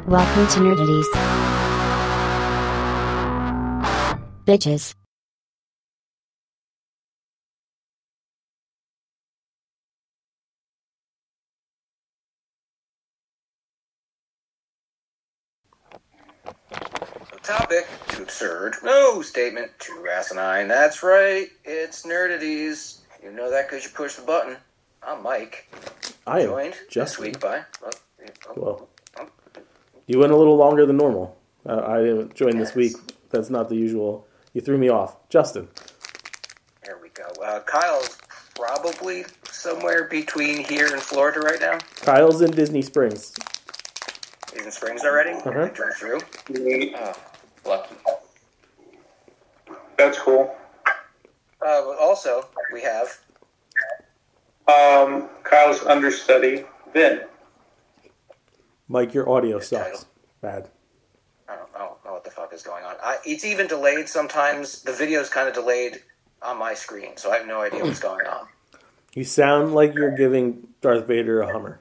Welcome to Nerdities. Bitches. Topic, too absurd. No statement, too asinine. That's right, it's Nerdities. You know that because you pushed the button. I'm Mike. I am joined this week by... You went a little longer than normal. I didn't join this week. That's not the usual. You threw me off. Justin. There we go. Kyle's probably somewhere between here and Florida right now. Kyle's in Disney Springs. He's in Springs already? Uh-huh. I drove through. Neat. Lucky. That's cool. Also, we have... Kyle's understudy, Vin. Mike, your audio sucks. Bad. I don't know what the fuck is going on. It's even delayed sometimes. The video's kind of delayed on my screen, so I have no idea what's going on. You sound like you're giving Darth Vader a Hummer.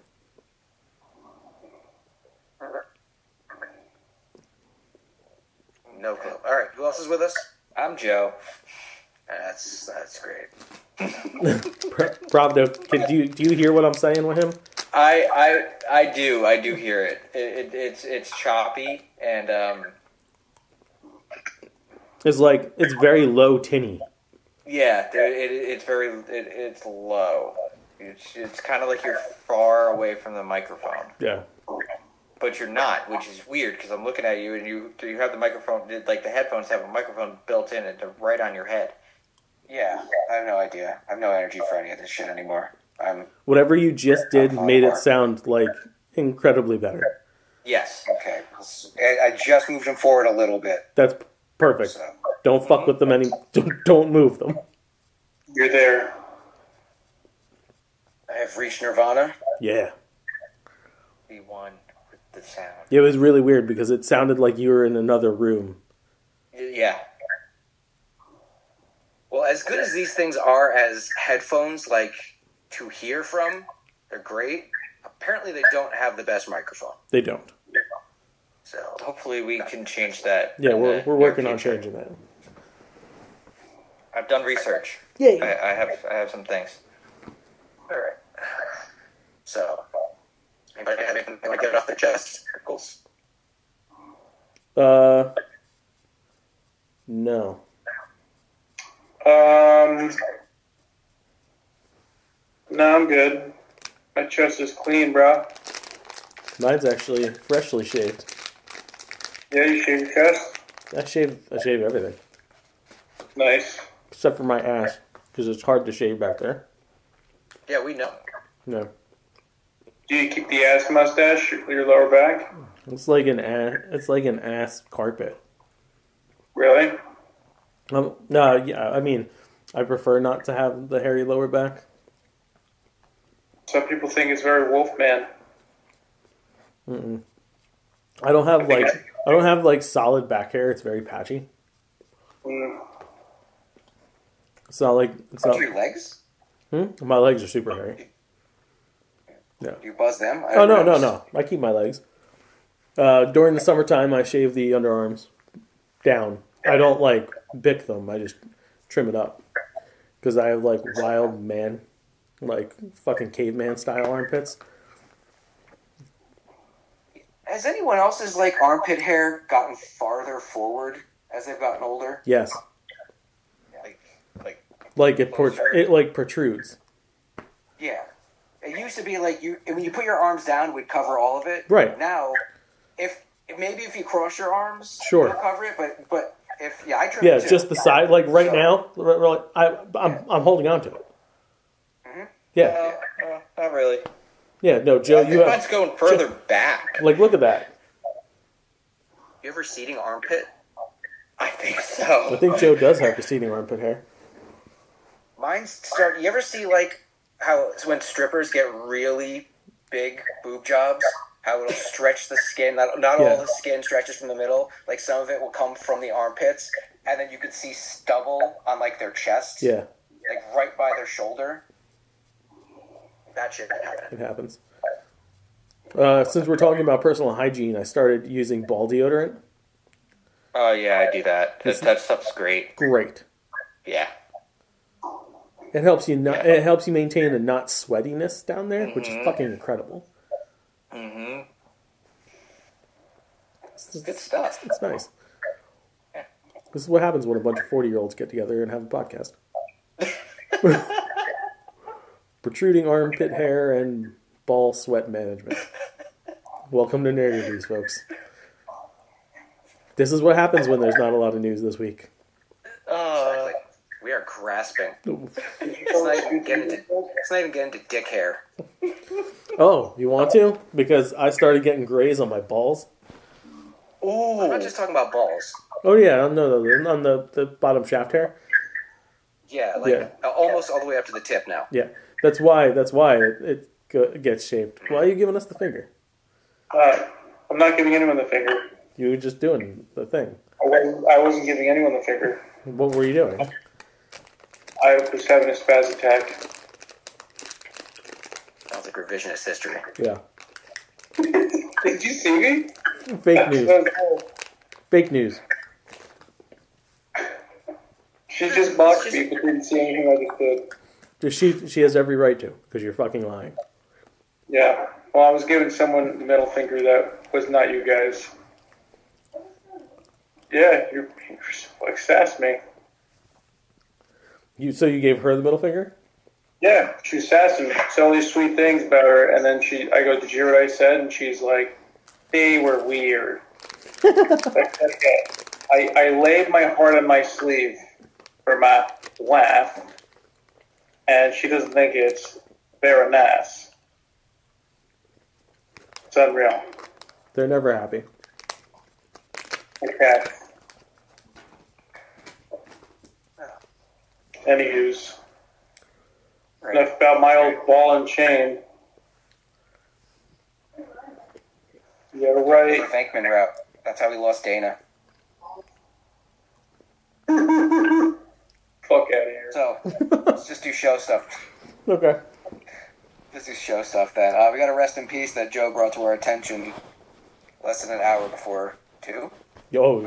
No clue. All right, who else is with us? I'm Joe. That's great. Pravdo, do you hear what I'm saying with him? I do hear it. It's choppy and It's very low tinny. yeah, it's low. It's kind of like you're far away from the microphone. Yeah. But you're not, which is weird because I'm looking at you and you have the microphone, like the headphones have a microphone built in it right on your head. Yeah, I have no idea. I have no energy for any of this shit anymore. Whatever you just did made it sound like incredibly better. Yes. Okay. I just moved them forward a little bit. That's perfect. So. Don't fuck with them don't move them. You're there. I have reached Nirvana. Yeah. The one with the sound. It was really weird because it sounded like you were in another room. Yeah. Well, as good as these things are as headphones, like, to hear from, they're great. Apparently they don't have the best microphone. They don't. So Hopefully we can change that. Yeah, in we're the working near on future. changing that. I've done research. Yay. I have some things. all right. So anybody have anything they want to get off their chest? Goals? No. No, I'm good. My chest is clean, bro. Mine's actually freshly shaved. Yeah, you shave your chest? I shave everything. Nice. Except for my ass, because it's hard to shave back there. Yeah, we know. No. Do you keep the ass mustache, your lower back? It's like an ass carpet. Really? No, yeah, I mean, I prefer not to have the hairy lower back. Some people think it's very Wolfman. Mm-mm. I don't have like solid back hair. It's very patchy. Mm. It's not like Your legs? My legs are super hairy. No. Do you buzz them? Oh no. I keep my legs. During the summertime, I shave the underarms down. I don't like bick them. I just trim it up because I have like wild man, like fucking caveman style armpits. Has anyone else's like armpit hair gotten farther forward as they've gotten older? Yes, Like it protrudes. yeah. It used to be like when you put your arms down, it would cover all of it. Right. Now, if you cross your arms, Sure. it'll cover it. But I trim Yeah, it too. just the side. Like right now, I'm holding on to it. Mm-hmm. Yeah. Not really. Yeah. No, Joe, you have. Mine's going further back. Like, look at that. You ever seating armpit? I think so. I think Joe does have receding armpit hair. You ever see like how it's when strippers get really big boob jobs? How it'll stretch the skin. Not all the skin stretches from the middle. Like some of it will come from the armpits, and then you could see stubble on like their chest. Yeah. Like right by their shoulder. That shit can happen. It happens. Since we're talking about personal hygiene, I started using ball deodorant. Oh yeah, I do that. That stuff's great. Great. Yeah. It helps you It helps you maintain the not sweatiness down there, which is fucking incredible. Mm-hmm. It's good stuff. It's nice. Yeah. This is what happens when a bunch of 40-year-olds get together and have a podcast. Protruding armpit hair and ball sweat management. Welcome to Nerdities, folks. This is what happens when there's not a lot of news this week. Exactly. We are grasping. It's not even getting to dick hair. Oh, you want to? Because I started getting grays on my balls. Ooh. I'm not just talking about balls. Oh yeah, on the bottom shaft hair. Yeah, almost all the way up to the tip now. Yeah, that's why it gets shaved. Why are you giving us the finger? I'm not giving anyone the finger. You were just doing the thing. I wasn't giving anyone the finger. What were you doing? I was having a spaz attack. Sounds like revisionist history. Yeah. Did you see me? Fake news. Fake news. She just mocked me, but didn't see anything I just did. She has every right to, because you're fucking lying. Yeah. Well, I was giving someone the middle finger that was not you guys. Yeah, you like sassed me. So you gave her the middle finger? Yeah, she was sassing, said all these sweet things about her, and then I go, did you hear what I said? And she's like, they were weird. Like, okay. I laid my heart on my sleeve for my laugh, and she doesn't think it's very nice. It's unreal. They're never happy. Okay. Anywho's. Right. Enough about my old ball and chain. Yeah, right. The Venkman route. That's how we lost Dana. Fuck out of here. So, let's just do show stuff. Okay. Let's do show stuff then. We got a rest in peace that Joe brought to our attention less than an hour before 2. Yo,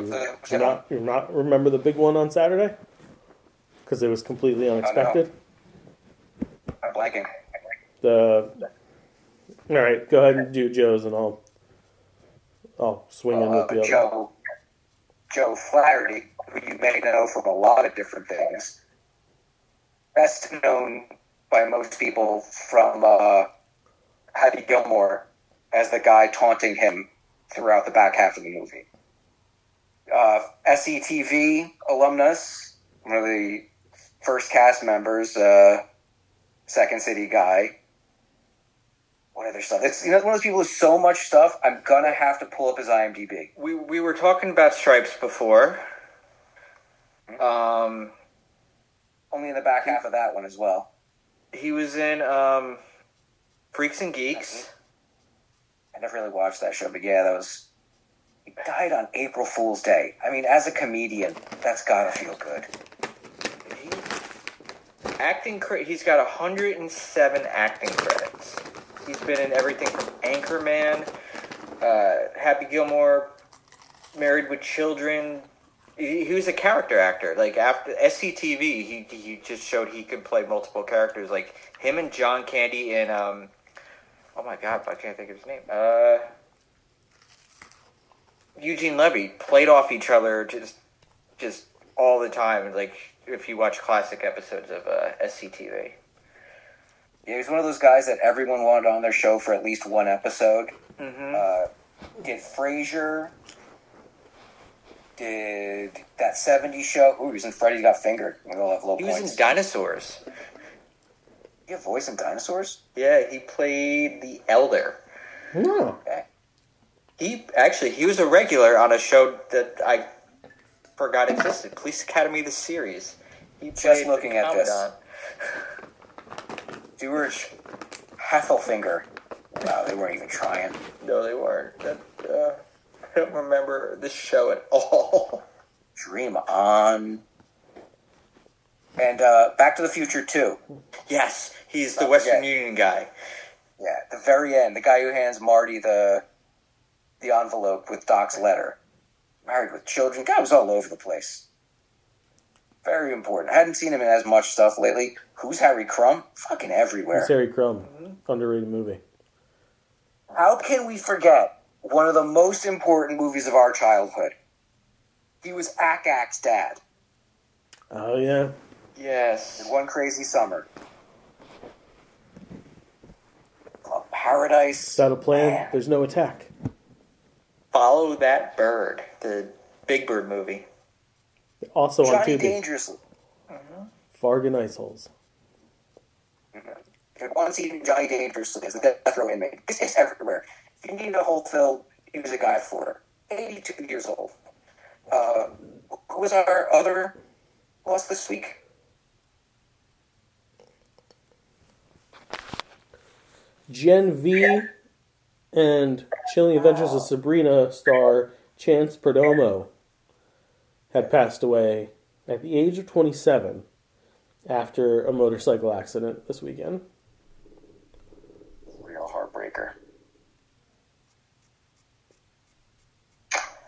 you not remember the big one on Saturday? Because it was completely unexpected. No. I'm blanking. All right, go ahead and do Joe's, and I'll swing in with the other. Joe Flaherty, who you may know from a lot of different things. Best known by most people from Happy Gilmore as the guy taunting him throughout the back half of the movie. SETV alumnus, one of the first cast members, Second City guy. What other stuff? It's one of those people with so much stuff. I'm gonna have to pull up his IMDb. We were talking about Stripes before. Only in the back half of that one as well. He was in Freaks and Geeks. I never really watched that show, but yeah, that was. He died on April Fool's Day. I mean, as a comedian, that's gotta feel good. He's got 107 acting credits. He's been in everything from Anchorman, Happy Gilmore, Married with Children. He was a character actor. Like after SCTV, he just showed he could play multiple characters. Like him and John Candy in oh my god, I can't think of his name. Eugene Levy played off each other just all the time. Like if you watch classic episodes of SCTV. Yeah, he's one of those guys that everyone wanted on their show for at least one episode. Mm-hmm. Did Frasier. Did that 70s show. Ooh, he was in Freddy Got Fingered. We all have low points. He was in Dinosaurs. He had a voice in Dinosaurs? Yeah, he played the Elder. Oh. Okay. He was a regular on a show that I forgot existed. Police Academy, the series. He just looking at this. Stuart Heffelfinger. Wow, they weren't even trying. No, they weren't. I don't remember this show at all. Dream On. And Back to the Future 2. Yes, he's the Western Union guy. Yeah, at the very end, the guy who hands Marty the envelope with Doc's letter. Married with children. Guy was all over the place. Very important. I hadn't seen him in as much stuff lately. Who's Harry Crumb? Fucking everywhere. It's Harry Crumb. Underrated movie. How can we forget one of the most important movies of our childhood? He was Ak's dad. Oh, yeah. Yes. In One Crazy Summer. Paradise. Without a plan, Man. there's no attack. Follow That Bird, the Big Bird movie. Also on Johnny Tubi. Dangerously. Fargan Ice Holes. If you want to see Johnny Dangerously as a death row inmate, it's everywhere. If you need a whole film, he was a guy for it. 82 years old. Who was our other loss this week? Gen V and Chilling Adventures of Sabrina star Chance Perdomo had passed away at the age of 27 after a motorcycle accident this weekend. Real heartbreaker.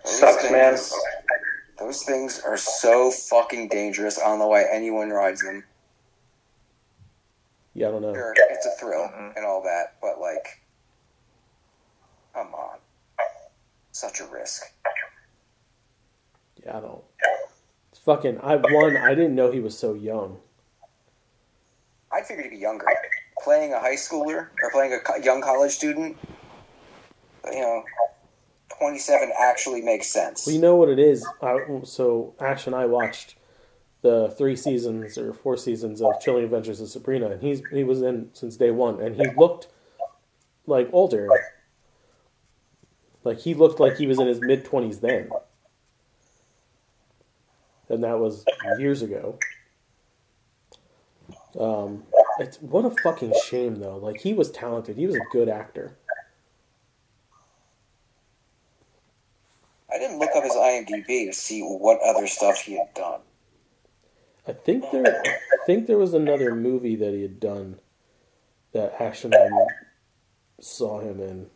Sucks, man. Those things are so fucking dangerous. I don't know why anyone rides them. Yeah, I don't know. Sure, it's a thrill and all that, but like, come on. Such a risk. Yeah, I don't. It's fucking. I didn't know he was so young. I figured he'd be younger. Playing a high schooler or playing a young college student, 27 actually makes sense. Well, you know what it is? So Ash and I watched the 3 seasons or 4 seasons of Chilling Adventures of Sabrina, and he was in since day one, and he looked like older. Like he looked like he was in his mid-20s then, and that was years ago. It's what a fucking shame though. Like he was talented. He was a good actor. I didn't look up his IMDb to see what other stuff he had done. I think there was another movie that he had done that Ash and I saw him in.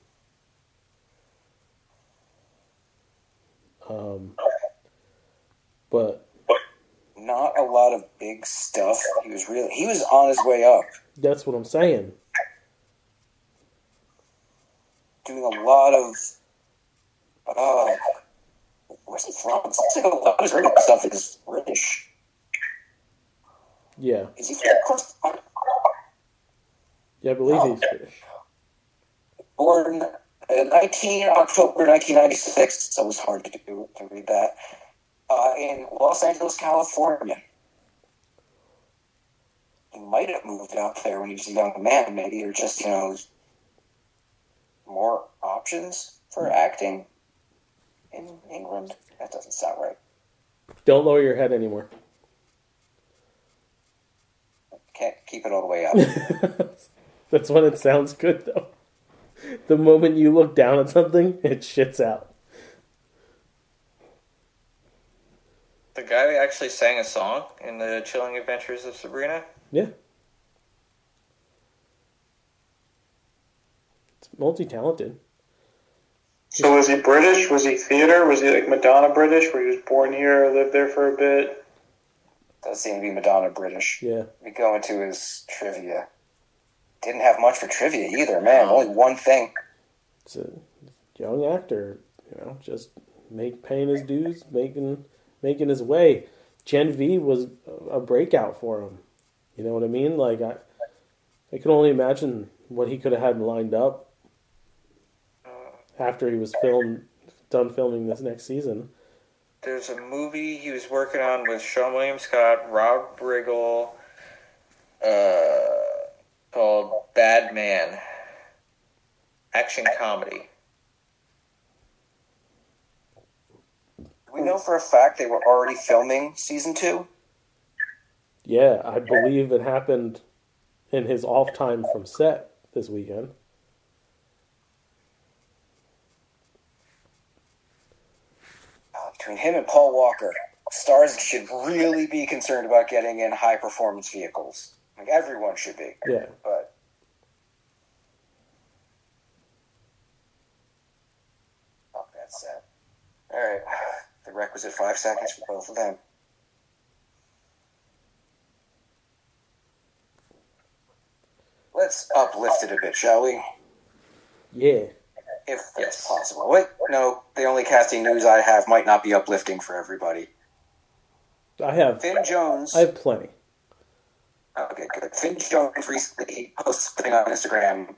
But Not a lot of big stuff. He was on his way up. that's what I'm saying. Doing a lot of where's he from? It looks like a lot of his radio stuff is British. Yeah. Is he from Yeah, I believe he's British. born in October 1996, so it was hard to read that, in Los Angeles, California. He might have moved out there when he was a young man, maybe, or just, more options for acting in England. That doesn't sound right. Don't lower your head anymore. Can't keep it all the way up. That's when it sounds good, though. The moment you look down at something, it shits out. The guy actually sang a song in the Chilling Adventures of Sabrina. Yeah. It's multi-talented. So was he British? Was he theater? Was he like Madonna British, where he was born here, lived there for a bit? Does seem to be Madonna British. Yeah. We go into his trivia. Didn't have much for trivia either, man. Only one thing. It's a young actor, just paying his dues, making his way. Gen V was a breakout for him. You know what I mean? Like I can only imagine what he could have had lined up after he was done filming this next season. There's a movie he was working on with Sean William Scott, Rob Riggle, called Bad Man. Action comedy. We know for a fact they were already filming season 2. Yeah, I believe it happened in his off time from set this weekend. Between him and Paul Walker, stars should really be concerned about getting in high performance vehicles. Like everyone should be. Yeah. But All right. The requisite 5 seconds for both of them. Let's uplift it a bit, shall we? Yeah. If it's possible. Wait, no, the only casting news I have might not be uplifting for everybody. I have Finn Jones. plenty. Okay, good. Finn Jones recently posted something on Instagram,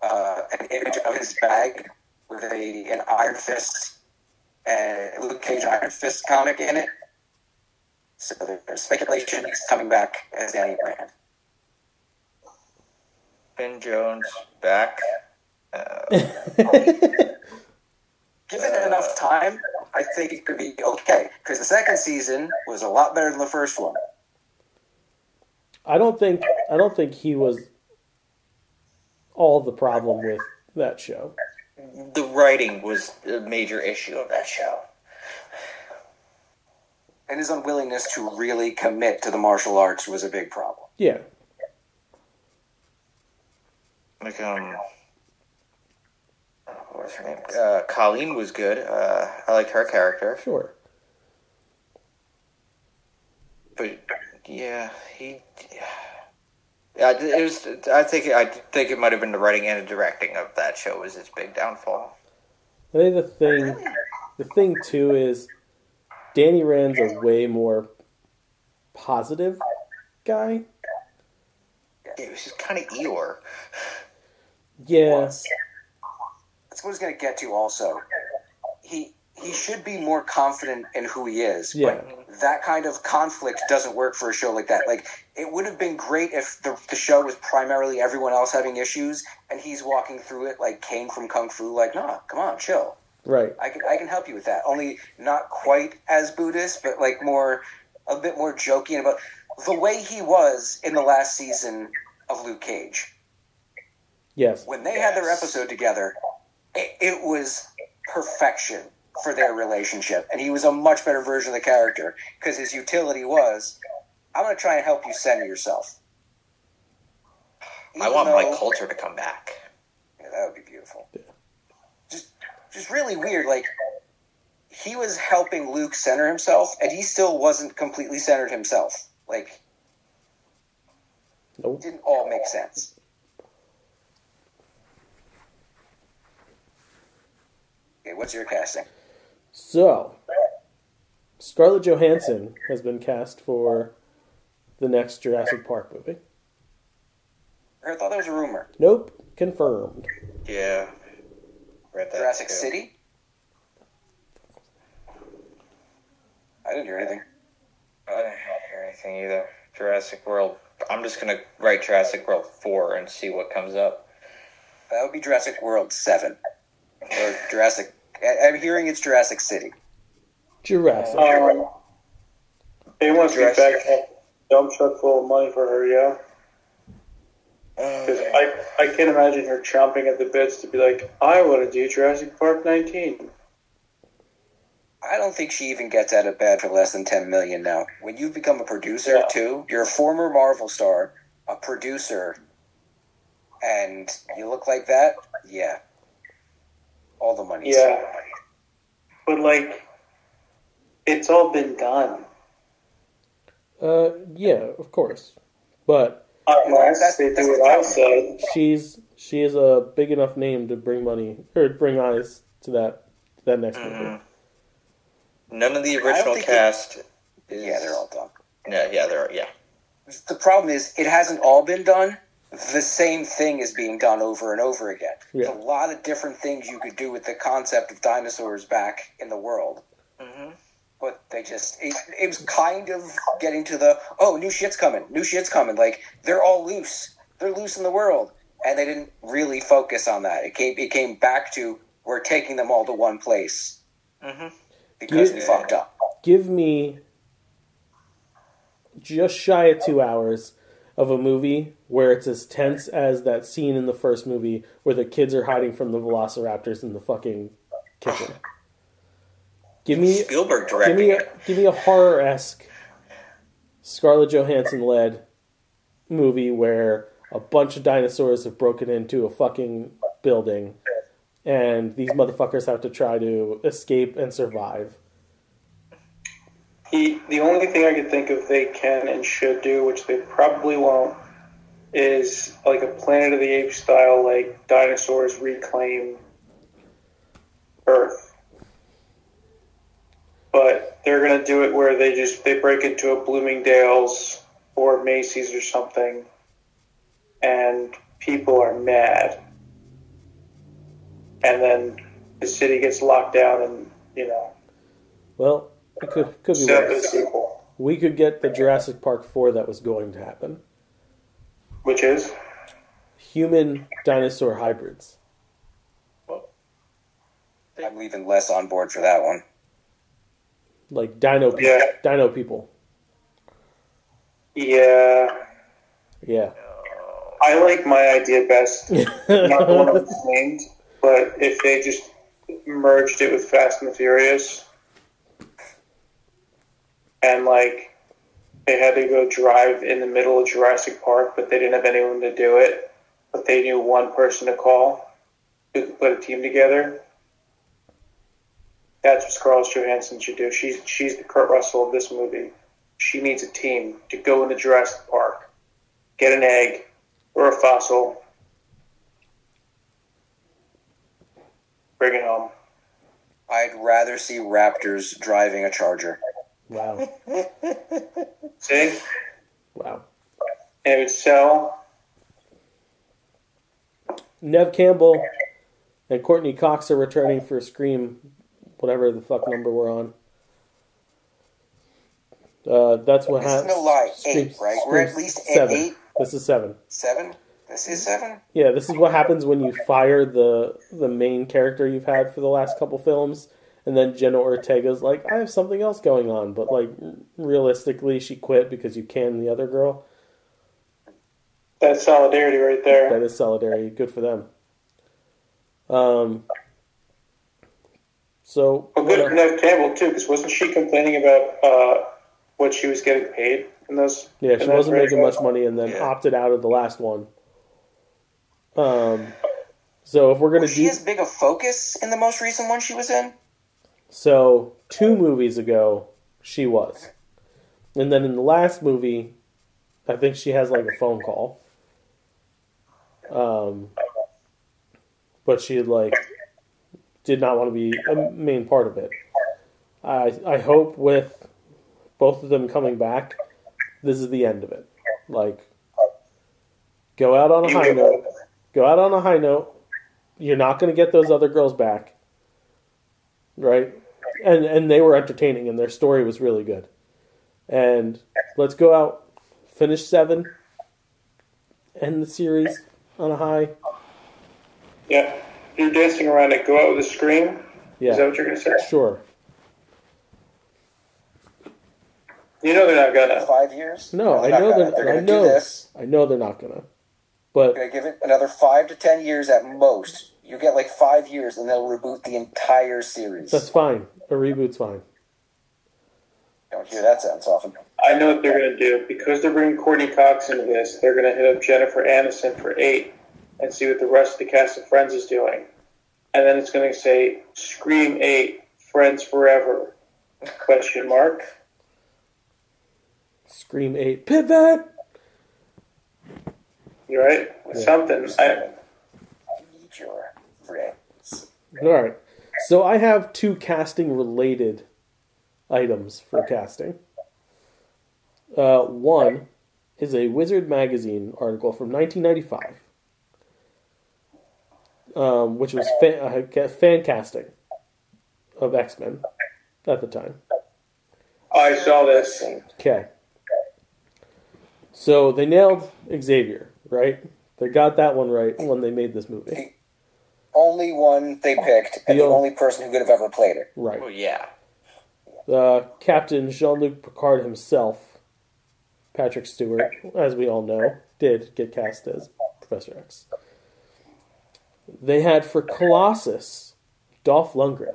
an image of his bag with an Iron Fist and Luke Cage Iron Fist comic in it. So there's speculation he's coming back as Danny Rand. Finn Jones back. Given enough time, I think it could be okay. Because the second season was a lot better than the first one. I don't think he was all the problem with that show. The writing was a major issue of that show. And his unwillingness to really commit to the martial arts was a big problem. Yeah. Like, what was her name? Colleen was good. I liked her character. Sure. But yeah, it was. I think it might have been the writing and the directing of that show was his big downfall. I think the thing too is Danny Rand's a way more positive guy. It was just kind of Eeyore. Yeah. That's what I was going to get to also. He should be more confident in who he is, Yeah. but that kind of conflict doesn't work for a show like that. Like, it would have been great if the show was primarily everyone else having issues, and he's walking through it like Kane from Kung Fu, like, nah, come on, chill. Right. I can help you with that. Only not quite as Buddhist, but like a bit more jokey about the way he was in the last season of Luke Cage. Yes. When they had their episode together, it was perfection for their relationship. And he was a much better version of the character because his utility was, I'm going to try and help you center yourself. I want Mike Coulter to come back. Yeah, that would be beautiful. Yeah. Just really weird. Like, he was helping Luke center himself, and he still wasn't completely centered himself. Like, Nope. It didn't all make sense. Okay, what's your casting? So, Scarlett Johansson has been cast for the next Jurassic Park movie. I thought that was a rumor. Nope. Confirmed. Yeah. Read that Jurassic too. City? I didn't hear anything. I didn't hear anything either. Jurassic World. I'm just going to write Jurassic World 4 and see what comes up. That would be Jurassic World 7. Or Jurassic... I'm hearing it's Jurassic City. Jurassic. They want to get back a dump truck full of money for her, yeah? Because I can't imagine her chomping at the bits to be like, I want to do Jurassic Park 19. I don't think she even gets out of bed for less than $10 million now. When you become a producer, too, you're a former Marvel star, a producer, and you look like that, yeah. All the money. Yeah. But, like, it's all been done. Yeah, of course. But Unless they do what I said. she is a big enough name to bring money, or bring eyes to that next movie. None of the original cast is... Yeah, they're all done. Yeah. The problem is, it hasn't all been done. The same thing is being done over and over again. Yeah. There's a lot of different things you could do with the concept of dinosaurs back in the world. Mm-hmm. But they just... It was kind of getting to the, new shit's coming. Like, they're all loose. They're loose in the world. And they didn't really focus on that. It came back to, we're taking them all to one place. Mm-hmm. Because we fucked up. Give me just shy of 2 hours of a movie where it's as tense as that scene in the first movie where the kids are hiding from the velociraptors in the fucking kitchen. Give me Spielberg directing it. Give me a horror-esque Scarlett Johansson-led movie where a bunch of dinosaurs have broken into a fucking building and these motherfuckers have to try to escape and survive. The only thing I could think of they can and should do, which they probably won't, is like a Planet of the Apes style, like dinosaurs reclaim Earth. But they're gonna do it where they break into a Bloomingdale's or Macy's or something, and people are mad, and then the city gets locked down, and Well, it could be set the worse. sequel, We could get the Jurassic Park 4 that was going to happen. which is Human dinosaur hybrids. I'm leaving Les on board for that one. Like dino people. Yeah. Dino people. Yeah. Yeah. I like my idea best. Not the one that's named, but if they just merged it with Fast and the Furious, and like they had to go drive in the middle of Jurassic Park, but they didn't have anyone to do it, but they knew one person to call who could put a team together. That's what Scarlett Johansson should do. She's the Kurt Russell of this movie. She needs a team to go into Jurassic Park, get an egg or a fossil, bring it home. I'd rather see raptors driving a Charger. Wow. See? Wow. And it would sell. Nev Campbell and Courtney Cox are returning for Scream, whatever the fuck number we're on. That's what This is happens. no lie. 8, right? We're at least at 8. This is 7. 7? This is 7? Yeah, this is what happens when you fire the main character you've had for the last couple films, and then Jenna Ortega's like, I have something else going on, but like realistically, she quit because you canned the other girl. That's solidarity right there. That is solidarity. Good for them. So Well, good for Nev Campbell, too, because wasn't she complaining about what she was getting paid in those? yeah, she in that wasn't making franchise? much money, and then Yeah. opted out of the last one. So if we're gonna Was she do as big a focus in the most recent one she was in? so, 2 movies ago, she was, and then in the last movie, I think she has like a phone call. But she like did not want to be a main part of it. I hope with both of them coming back, this is the end of it. Like, go out on a high note. Go out on a high note. You're not going to get those other girls back, right? And they were entertaining, and their story was really good. And let's go out, finish 7, end the series on a high. Yeah. You're dancing around it. Go out with a scream? Yeah, Is that what you're going to say? sure. You know they're not going to. 5 years? No, I they're know not gonna. they're. They're I going to know. do this. I know they're not gonna. But They're going to give it another 5 to 10 years at most. You get like 5 years, and they'll reboot the entire series. that's fine. A reboot's fine. Don't hear that sentence often. I know what they're going to do. Because they're bringing Courtney Cox into this, they're going to hit up Jennifer Aniston for 8 and see what the rest of the cast of Friends is doing. And then it's going to say, Scream 8, Friends Forever, question mark. Scream 8. Pivot! You right? Yeah. Something. I need your friends. Alright. So I have 2 casting-related items for casting. One is a Wizard Magazine article from 1995, which was fan casting of X-Men at the time. I saw this. Okay. So they nailed Xavier, right? They got that one right when they made this movie. Only one they picked, and the only person who could have ever played it. Right. Oh, yeah. Captain Jean-Luc Picard himself, Patrick Stewart, as we all know, did get cast as Professor X. They had for Colossus, Dolph Lundgren.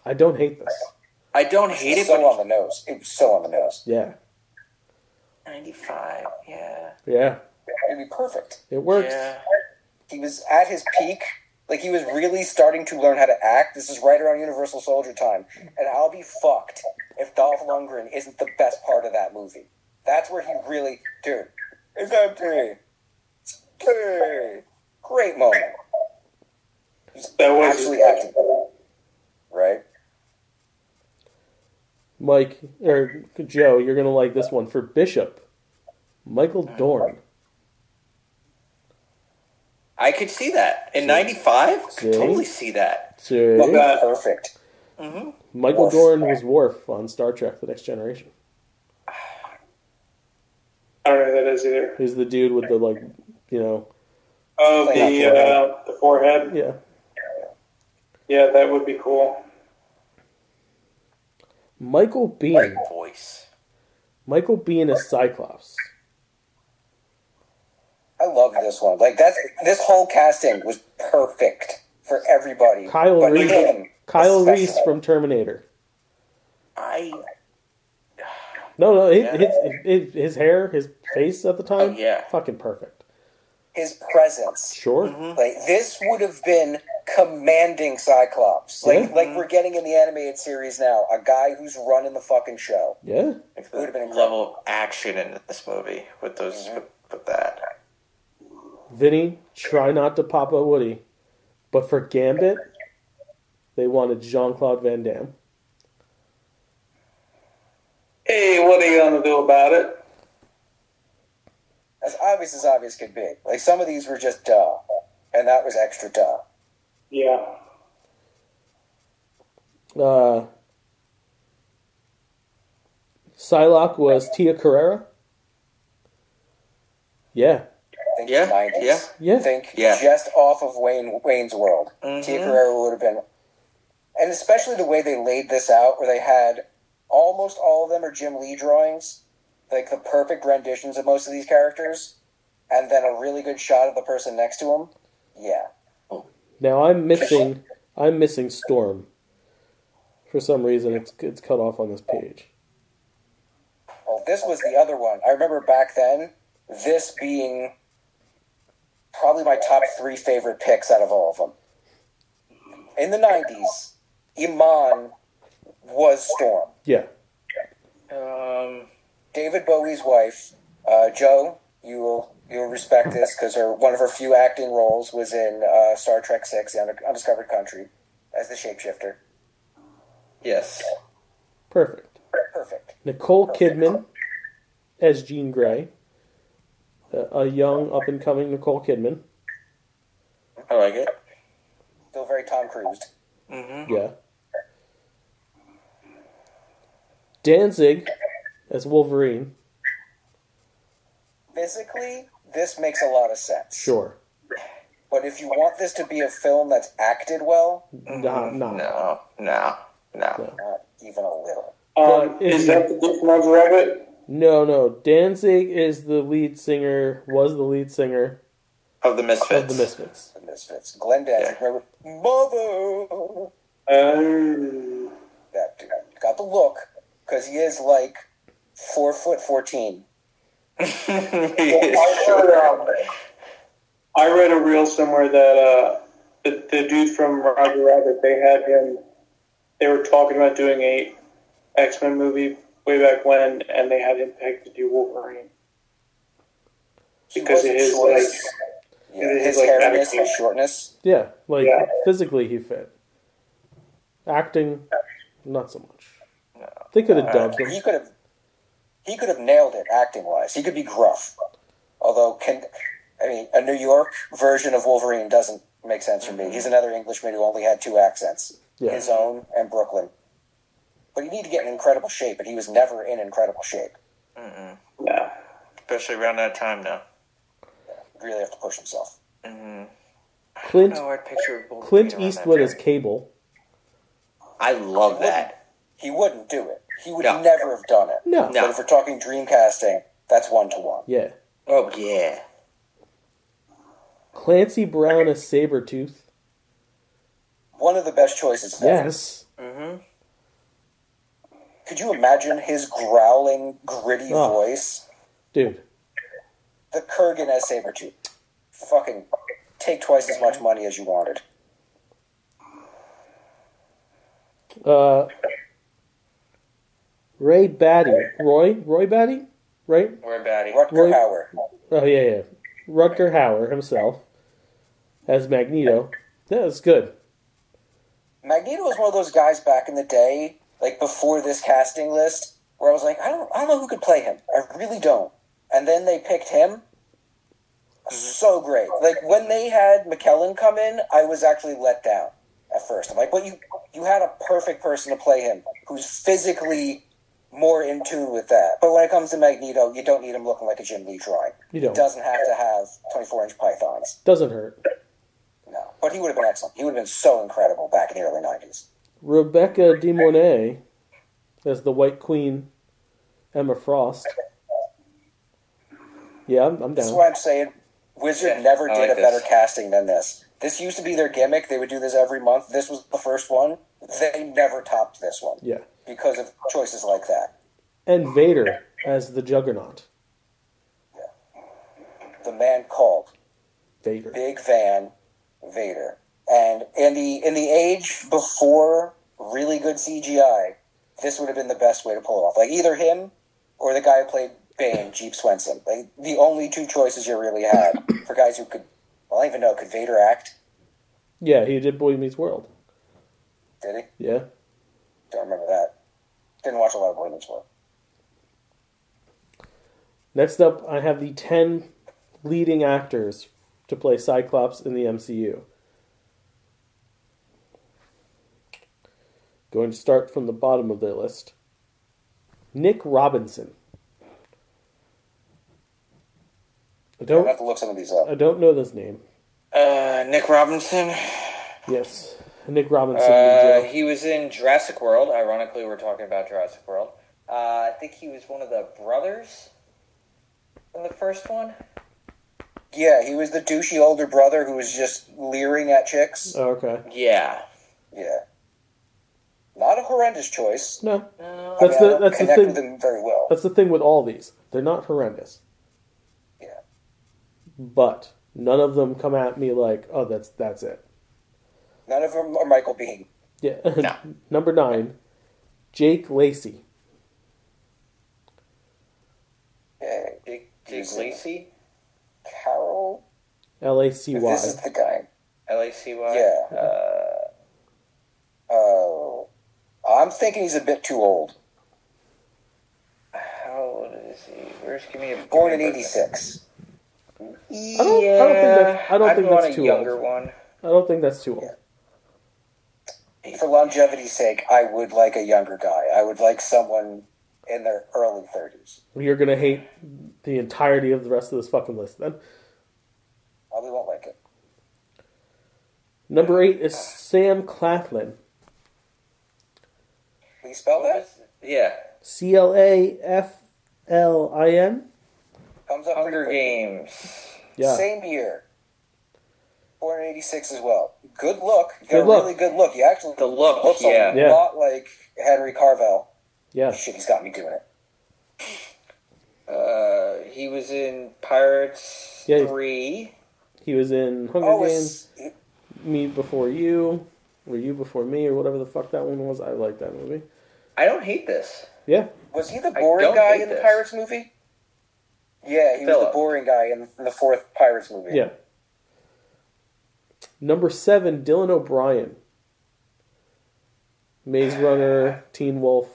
I don't hate this. I don't hate it, So but on the nose. It was so on the nose. Yeah. 95, yeah. Yeah. It'd be perfect. It works. Yeah. He was at his peak. Like, he was really starting to learn how to act. This is right around Universal Soldier time. And I'll be fucked if Dolph Lundgren isn't the best part of that movie. That's where he really... Dude, it's empty. It's empty. Great moment. That was Actually acting. Right? Mike, or Joe, you're going to like this one. For Bishop, Michael Dorn. I could see that. In 95? See? Could totally see that. See? Perfect. Mm-hmm. Michael Dorn was Worf on Star Trek The Next Generation. I don't know who that is either. He's the dude with the, like, you know... Oh, the forehead? Yeah. Yeah, that would be cool. Michael Biehn. Great voice. Michael Biehn is Cyclops. I love this one. Like, this whole casting was perfect for everybody. Kyle but Reese. him Kyle Reese especially. from Terminator. No, Yeah. his hair, his face at the time, Oh, yeah. fucking perfect. His presence. Sure. Like, this would have been commanding Cyclops. Like, Yeah. like we're getting in the animated series now. A guy who's running the fucking show. Yeah. It would have been incredible. Level of action in this movie with those with that. Vinny, try not to pop a Woody. But for Gambit, they wanted Jean-Claude Van Damme. Hey, what are you going to do about it? As obvious could be. Like, some of these were just duh. And that was extra duh. Yeah. Psylocke was Tia Carrera. Yeah. Think Yeah, 90s. yeah. Yeah. Think Yeah. just off of Wayne's World. Mhm. Tia Carrera would have been... And especially the way they laid this out, where they had almost all of them are Jim Lee drawings. Like, the perfect renditions of most of these characters. And then a really good shot of the person next to him. Yeah. Now I'm missing Storm. For some reason, it's cut off on this page. Oh, this was the other one. I remember back then, this being probably my top 3 favorite picks out of all of them. In the 90s, Iman was Storm. Yeah. David Bowie's wife, Joe, you'll respect this because one of her few acting roles was in Star Trek VI, The Undiscovered Country, as the shapeshifter. Yes. Perfect. Perfect. Nicole Kidman as Jean Grey. A young, up-and-coming Nicole Kidman. I like it. Still very Tom Cruise. Mm-hmm. Yeah. Danzig as Wolverine. Physically, this makes a lot of sense. Sure. But if you want this to be a film that's acted well, Nah. No. not even a little. But if Is you- that the dude from Roger Rabbit? No. Danzig is the lead singer, was the lead singer Of the Misfits. of the Misfits. The Misfits. Glenn Danzig, Yeah. remember? Mother! Um, That dude. Got the look, because he is like 4'14". I read a reel somewhere that the dude from Roger Rabbit, they were talking about doing a X-Men movie way back when, and they had him pegged to do Wolverine. Because He of was a his, choice. Yeah, his, his like, hairiness, attitude. his shortness. Yeah, like Yeah. physically he fit. Acting, not so much. They could have dubbed him. He could have nailed it acting wise. He could be gruff. Although, a New York version of Wolverine doesn't make sense for me. He's another Englishman who only had 2 accents, Yeah. his own and Brooklyn. But you need to get in incredible shape, and he was never in incredible shape. Yeah. Especially around that time now. He'd really have to push himself. Clint No, I'd picture Wolverine Clint around that Eastwood time. as Cable. I love that. He wouldn't do it. He would No. never have done it. No. No. But if we're talking dream casting, that's 1-to-1. Yeah. Oh, yeah. Clancy Brown as Sabretooth. One of the best choices ever. Yes. Could you imagine his growling, gritty Oh. voice? Dude. the Kurgan as Sabretooth. Fucking take twice as much money as you wanted. Roy Batty, right? We're batty. Rutger Hauer. Oh yeah. Rutger Hauer himself as Magneto. Yeah, that's good. Magneto was one of those guys back in the day, like before this casting list, where I was like, I don't know who could play him. I really don't. And then they picked him. So great. Like when they had McKellen come in, I was actually let down at first. I'm like, but you had a perfect person to play him who's physically more in tune with that. But when it comes to Magneto, you don't need him looking like a Jim Lee drawing. You don't. He doesn't have to have 24-inch pythons. Doesn't hurt. No. But he would have been excellent. He would have been so incredible back in the early 90s. Rebecca De Mornay as the White Queen, Emma Frost. Yeah, I'm down. This is what I'm saying. Wizard never did a better casting than this. This used to be their gimmick. They would do this every month. This was the first one. They never topped this one. Yeah. Because of choices like that. And Vader as the Juggernaut. Yeah. The man called Vader. Big Van Vader. And in the age before really good CGI, this would have been the best way to pull it off. Like either him or the guy who played Bane, Jeep Swenson. Like the only two choices you really had for guys who could. Well, I don't even know. Could Vader act? Yeah, he did Boy Meets World. Did he? Yeah. Don't remember that. Didn't watch a lot of Boy Meets World. Next up, I have the 10 leading actors to play Cyclops in the MCU. Going to start from the bottom of their list. Nick Robinson. I'll have to look some of these up. I don't know this name. Nick Robinson. Yes, Nick Robinson. He was in Jurassic World. Ironically, we're talking about Jurassic World. I think he was one of the brothers in the first one. Yeah, he was the douchey older brother who was just leering at chicks. Oh, okay. Yeah. Yeah. Not a horrendous choice. No. That's the thing. With them very well. That's the thing with all these. They're not horrendous. Yeah. But none of them come at me like, oh, that's it. None of them are Michael Biehn. Yeah. No. Number 9, Jake Lacey. Yeah. Jake Lacey? Carol? Lacy. This is the guy. Lacy. Yeah. I'm thinking he's a bit too old. How old is he? Give me a Born in 86. I don't think that's too younger old. one. I don't think that's too old. Yeah. For longevity's sake, I would like a younger guy. I would like someone in their early 30s. You're going to hate the entirety of the rest of this fucking list then. Probably won't like it. Number 8 is Sam Claflin. Can you spell that? Yeah. Claflin. Comes up Hunger pretty Games. Yeah. Same year. Born in 86 as well. Good look. You got Good a look. really good look. You actually The look, looks yeah. a lot like Henry Carvel. Yeah. Shit, he's got me doing it. He was in Pirates 3. He was in Hunger Games, Me Before You, or You Before Me, or whatever the fuck that one was. I like that movie. I don't hate this. Yeah. Was he the boring guy in the Pirates movie? Yeah, he was the boring guy in the fourth Pirates movie. Yeah. Number 7, Dylan O'Brien. Maze Runner, Teen Wolf.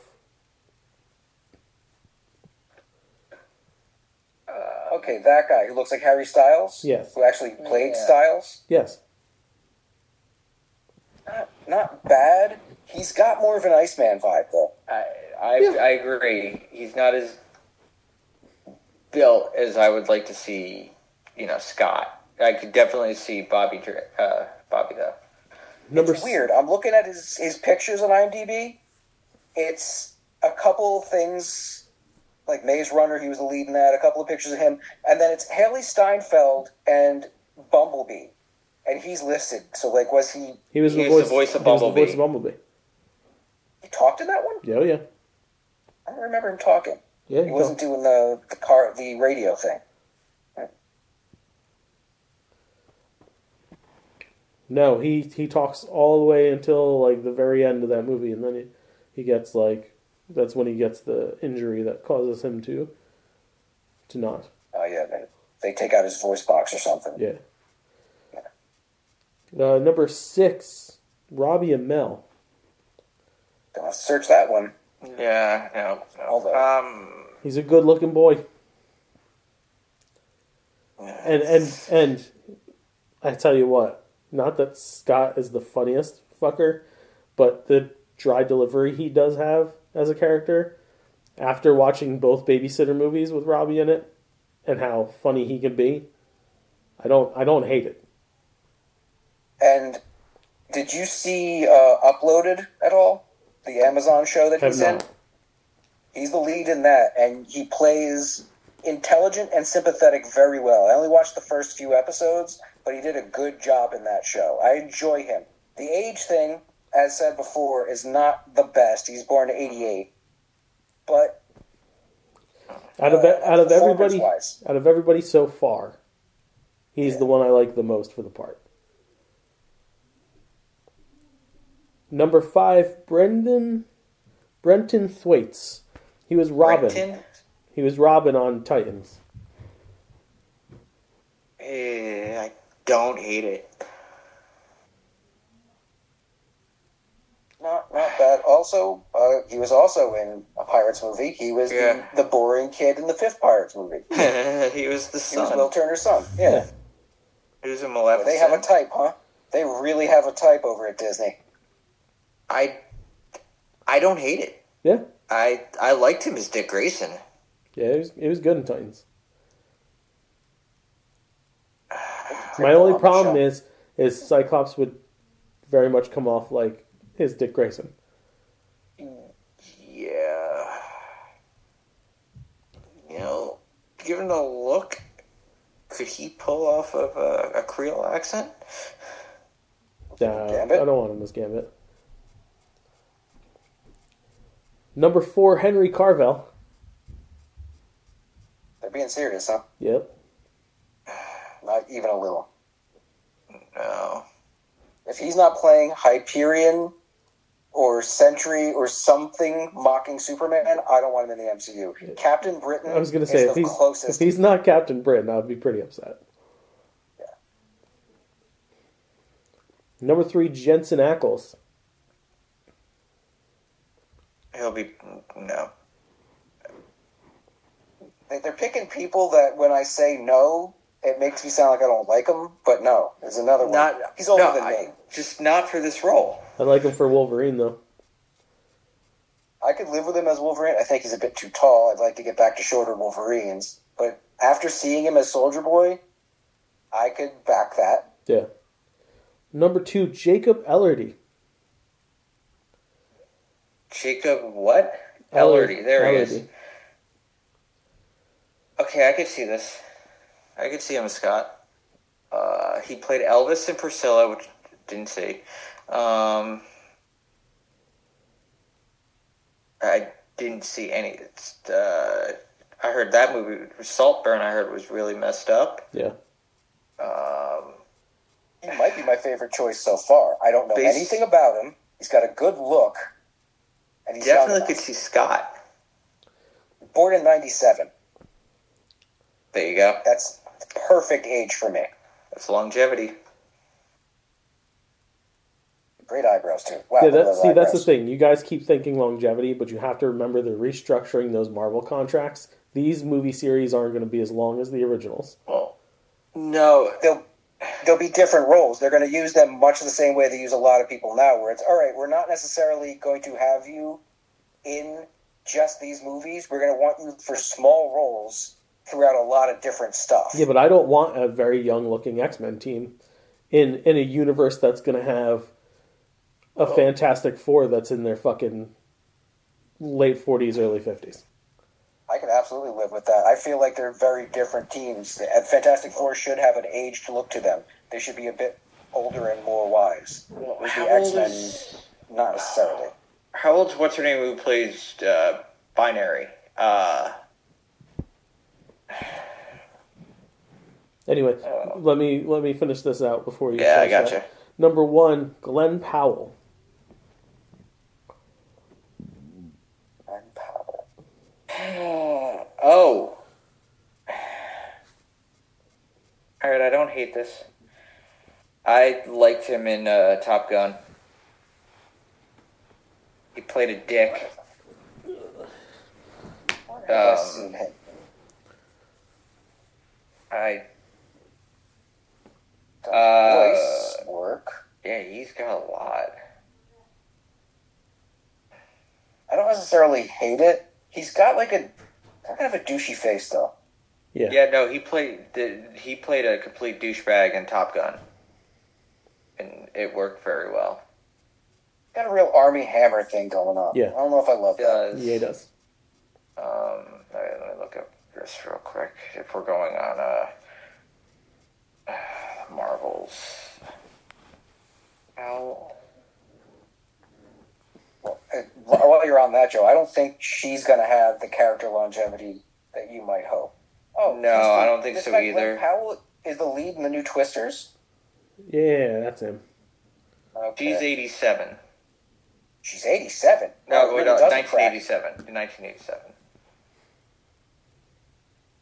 Okay, that guy who looks like Harry Styles? Yes. Who actually played Styles? Yes. Not bad. He's got more of an Iceman vibe, though. I agree. He's not as built as I would like to see, Scott. I could definitely see Bobby though. It's weird. I'm looking at his pictures on IMDb. It's a couple things like Maze Runner, he was the lead in that, a couple of pictures of him, and then it's Haley Steinfeld and Bumblebee. And he's listed. So, was he... He was the voice of Bumblebee. He was the voice of Bumblebee. He talked in that one? Yeah, yeah. I don't remember him talking. Yeah, he wasn't doing the radio thing. No, he talks all the way until like the very end of that movie, and then he gets like that's when he gets the injury that causes him to not. Oh yeah, they take out his voice box or something. Yeah. Number 6, Robbie Amell. Gonna search that one. Yeah, no. Although, He's a good-looking boy. And I tell you what, not that Scott is the funniest fucker, but the dry delivery he does have as a character, after watching both babysitter movies with Robbie in it, and how funny he can be, I don't hate it. And did you see Uploaded at all? The Amazon show that he's in? He's the lead in that, and he plays intelligent and sympathetic very well. I only watched the first few episodes, but he did a good job in that show. I enjoy him. The age thing, as said before, is not the best. He's born in '88, but out of everybody so far, he's the one I like the most for the part. Number 5, Brenton Thwaites. He was Robin. Brenton? He was Robin on Titans. I don't hate it. Not bad. Also, he was also in a Pirates movie. He was the boring kid in the 5th Pirates movie. He was the son. He was Will Turner's son. Yeah. He was a Maleficent. They have a type, huh? They really have a type over at Disney. I don't hate it. Yeah. I liked him as Dick Grayson. Yeah, he was good in Titans. My only problem is Cyclops would very much come off like his Dick Grayson. Yeah. Given the look, could he pull off of a Creole accent? Nah, I don't want him as Gambit. Number 4, Henry Carvel. They're being serious, huh? Yep. Not even a little. No. If he's not playing Hyperion or Sentry or something mocking Superman, I don't want him in the MCU. Yeah. Captain Britain. I was going to say, if he's not Captain Britain, I'd be pretty upset. Yeah. Number 3, Jensen Ackles. He'll be no. They're picking people that when I say no, it makes me sound like I don't like them. But no, there's another one. He's older than me. Just not for this role. I like him for Wolverine, though. I could live with him as Wolverine. I think he's a bit too tall. I'd like to get back to shorter Wolverines. But after seeing him as Soldier Boy, I could back that. Yeah. Number 2, Jacob Elordi. Jacob what? Elordi. There he is. Okay, I could see this. I could see him as Scott. He played Elvis in Priscilla, which I didn't see. I didn't see any. I heard that movie, Saltburn, I heard was really messed up. Yeah. He might be my favorite choice so far. I don't know anything about him. He's got a good look. And he's definitely could see Scott. Born in 97. There you go. That's perfect age for me. That's longevity. Great eyebrows, too. Wow. Yeah, that's the thing. You guys keep thinking longevity, but you have to remember they're restructuring those Marvel contracts. These movie series aren't going to be as long as the originals. Well, no. They'll be different roles. They're going to use them much the same way they use a lot of people now, where it's, all right, we're not necessarily going to have you in just these movies. We're going to want you for small roles throughout a lot of different stuff. Yeah, but I don't want a very young-looking X-Men team in a universe that's going to have a Fantastic Four that's in their fucking late 40s, early 50s. I could absolutely live with that. I feel like they're very different teams. And Fantastic Four should have an aged look to them. They should be a bit older and more wise. With the X-Men, not necessarily. How old's what's-her-name who plays Binary? Anyway, let me finish this out before you. Yeah, I gotcha. Number 1, Glenn Powell. Glenn Powell. Oh. Alright, I don't hate this. I liked him in Top Gun. He played a dick. I've seen him. Voice work. Yeah, he's got a lot. I don't necessarily hate it. He's got like a kind of a douchey face though. Yeah. Yeah, no, he played a complete douchebag in Top Gun, and it worked very well. Got a real Army Hammer thing going on. Yeah. I don't know if I love that. Yeah, he does. All right, let me look up this real quick. If we're going on Marvels. How? While you're on that, Joe, I don't think she's going to have the character longevity that you might hope. Oh No, I don't think so either. Glenn Powell is the lead in the new Twisters. Yeah, that's him. Okay. She's 87. She's 87. No, It really no, doesn't crack. 1987. In 1987.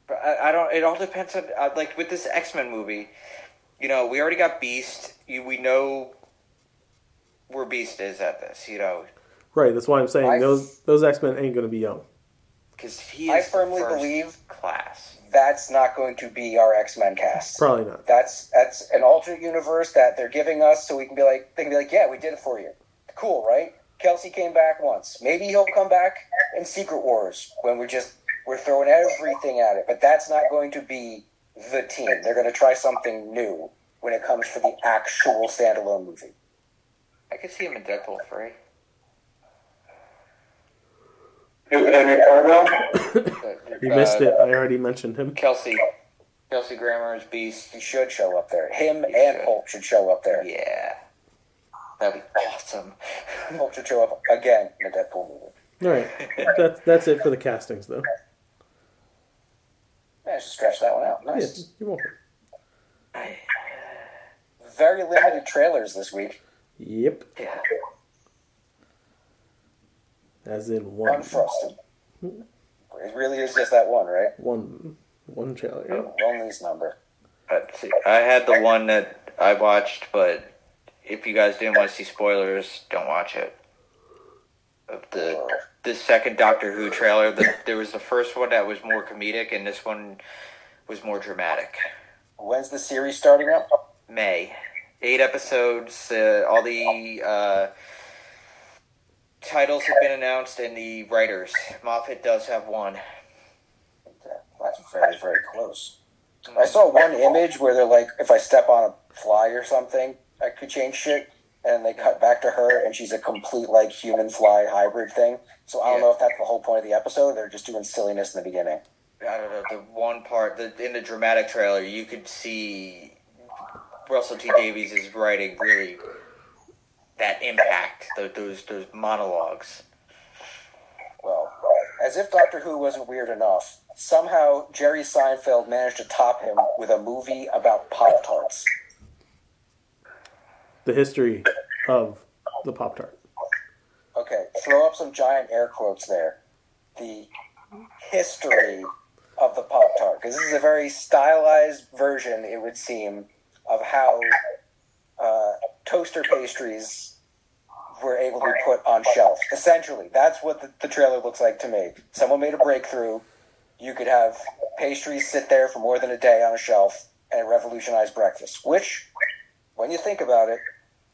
But I don't. It all depends on like with this X-Men movie. You know, we already got Beast. We know where Beast is at this. You know, Right, that's why I'm saying those X-Men ain't going to be young. because he I is firmly first believe class. that's not going to be our X-Men cast. Probably not. That's an alternate universe that they're giving us, so we can be like, they can be like, yeah, we did it for you. Cool, right? Kelsey came back once. Maybe he'll come back in Secret Wars when we're throwing everything at it. But that's not going to be the team. They're going to try something new when it comes to the actual standalone movie. I could see him in Deadpool 3. Henry Carville? You missed it. I already mentioned him. Kelsey Grammer is Beast. He should show up there. Him He and should. Hulk should show up there. Yeah, that'd be awesome. Hulk should show up again in the Deadpool movie. All right, that's it for the castings, though. I should stretch that one out. Yeah, Nice. you're welcome. Very limited trailers this week. Yep, Yeah. as in one. Unfrosted. It really is just that one, right? One trailer. One least number. See, I had the one that I watched, but if you guys didn't want to see spoilers, don't watch it. Of the second Doctor Who trailer, there was the first one that was more comedic, and this one was more dramatic. When's the series starting up? May. 8 episodes, all the titles have been announced, and the writers. Moffat does have one. That's very, very close. I saw one image where they're like, if I step on a fly or something, I could change shit. And they cut back to her, and she's a complete, like, human-fly hybrid thing. So I don't know if that's the whole point of the episode, or they're just doing silliness in the beginning. I don't know, the one part, in the dramatic trailer, you could see Russell T. Davies is writing really that impact, those monologues. Well, as if Doctor Who wasn't weird enough, somehow Jerry Seinfeld managed to top him with a movie about Pop-Tarts. The history of the Pop-Tart. Okay, throw up some giant air quotes there. The history of the Pop-Tart. Because this is a very stylized version, it would seem, of how toaster pastries were able to be put on shelf. Essentially, that's what the trailer looks like to me. Someone made a breakthrough. You could have pastries sit there for more than a day on a shelf and revolutionize breakfast. Which, when you think about it,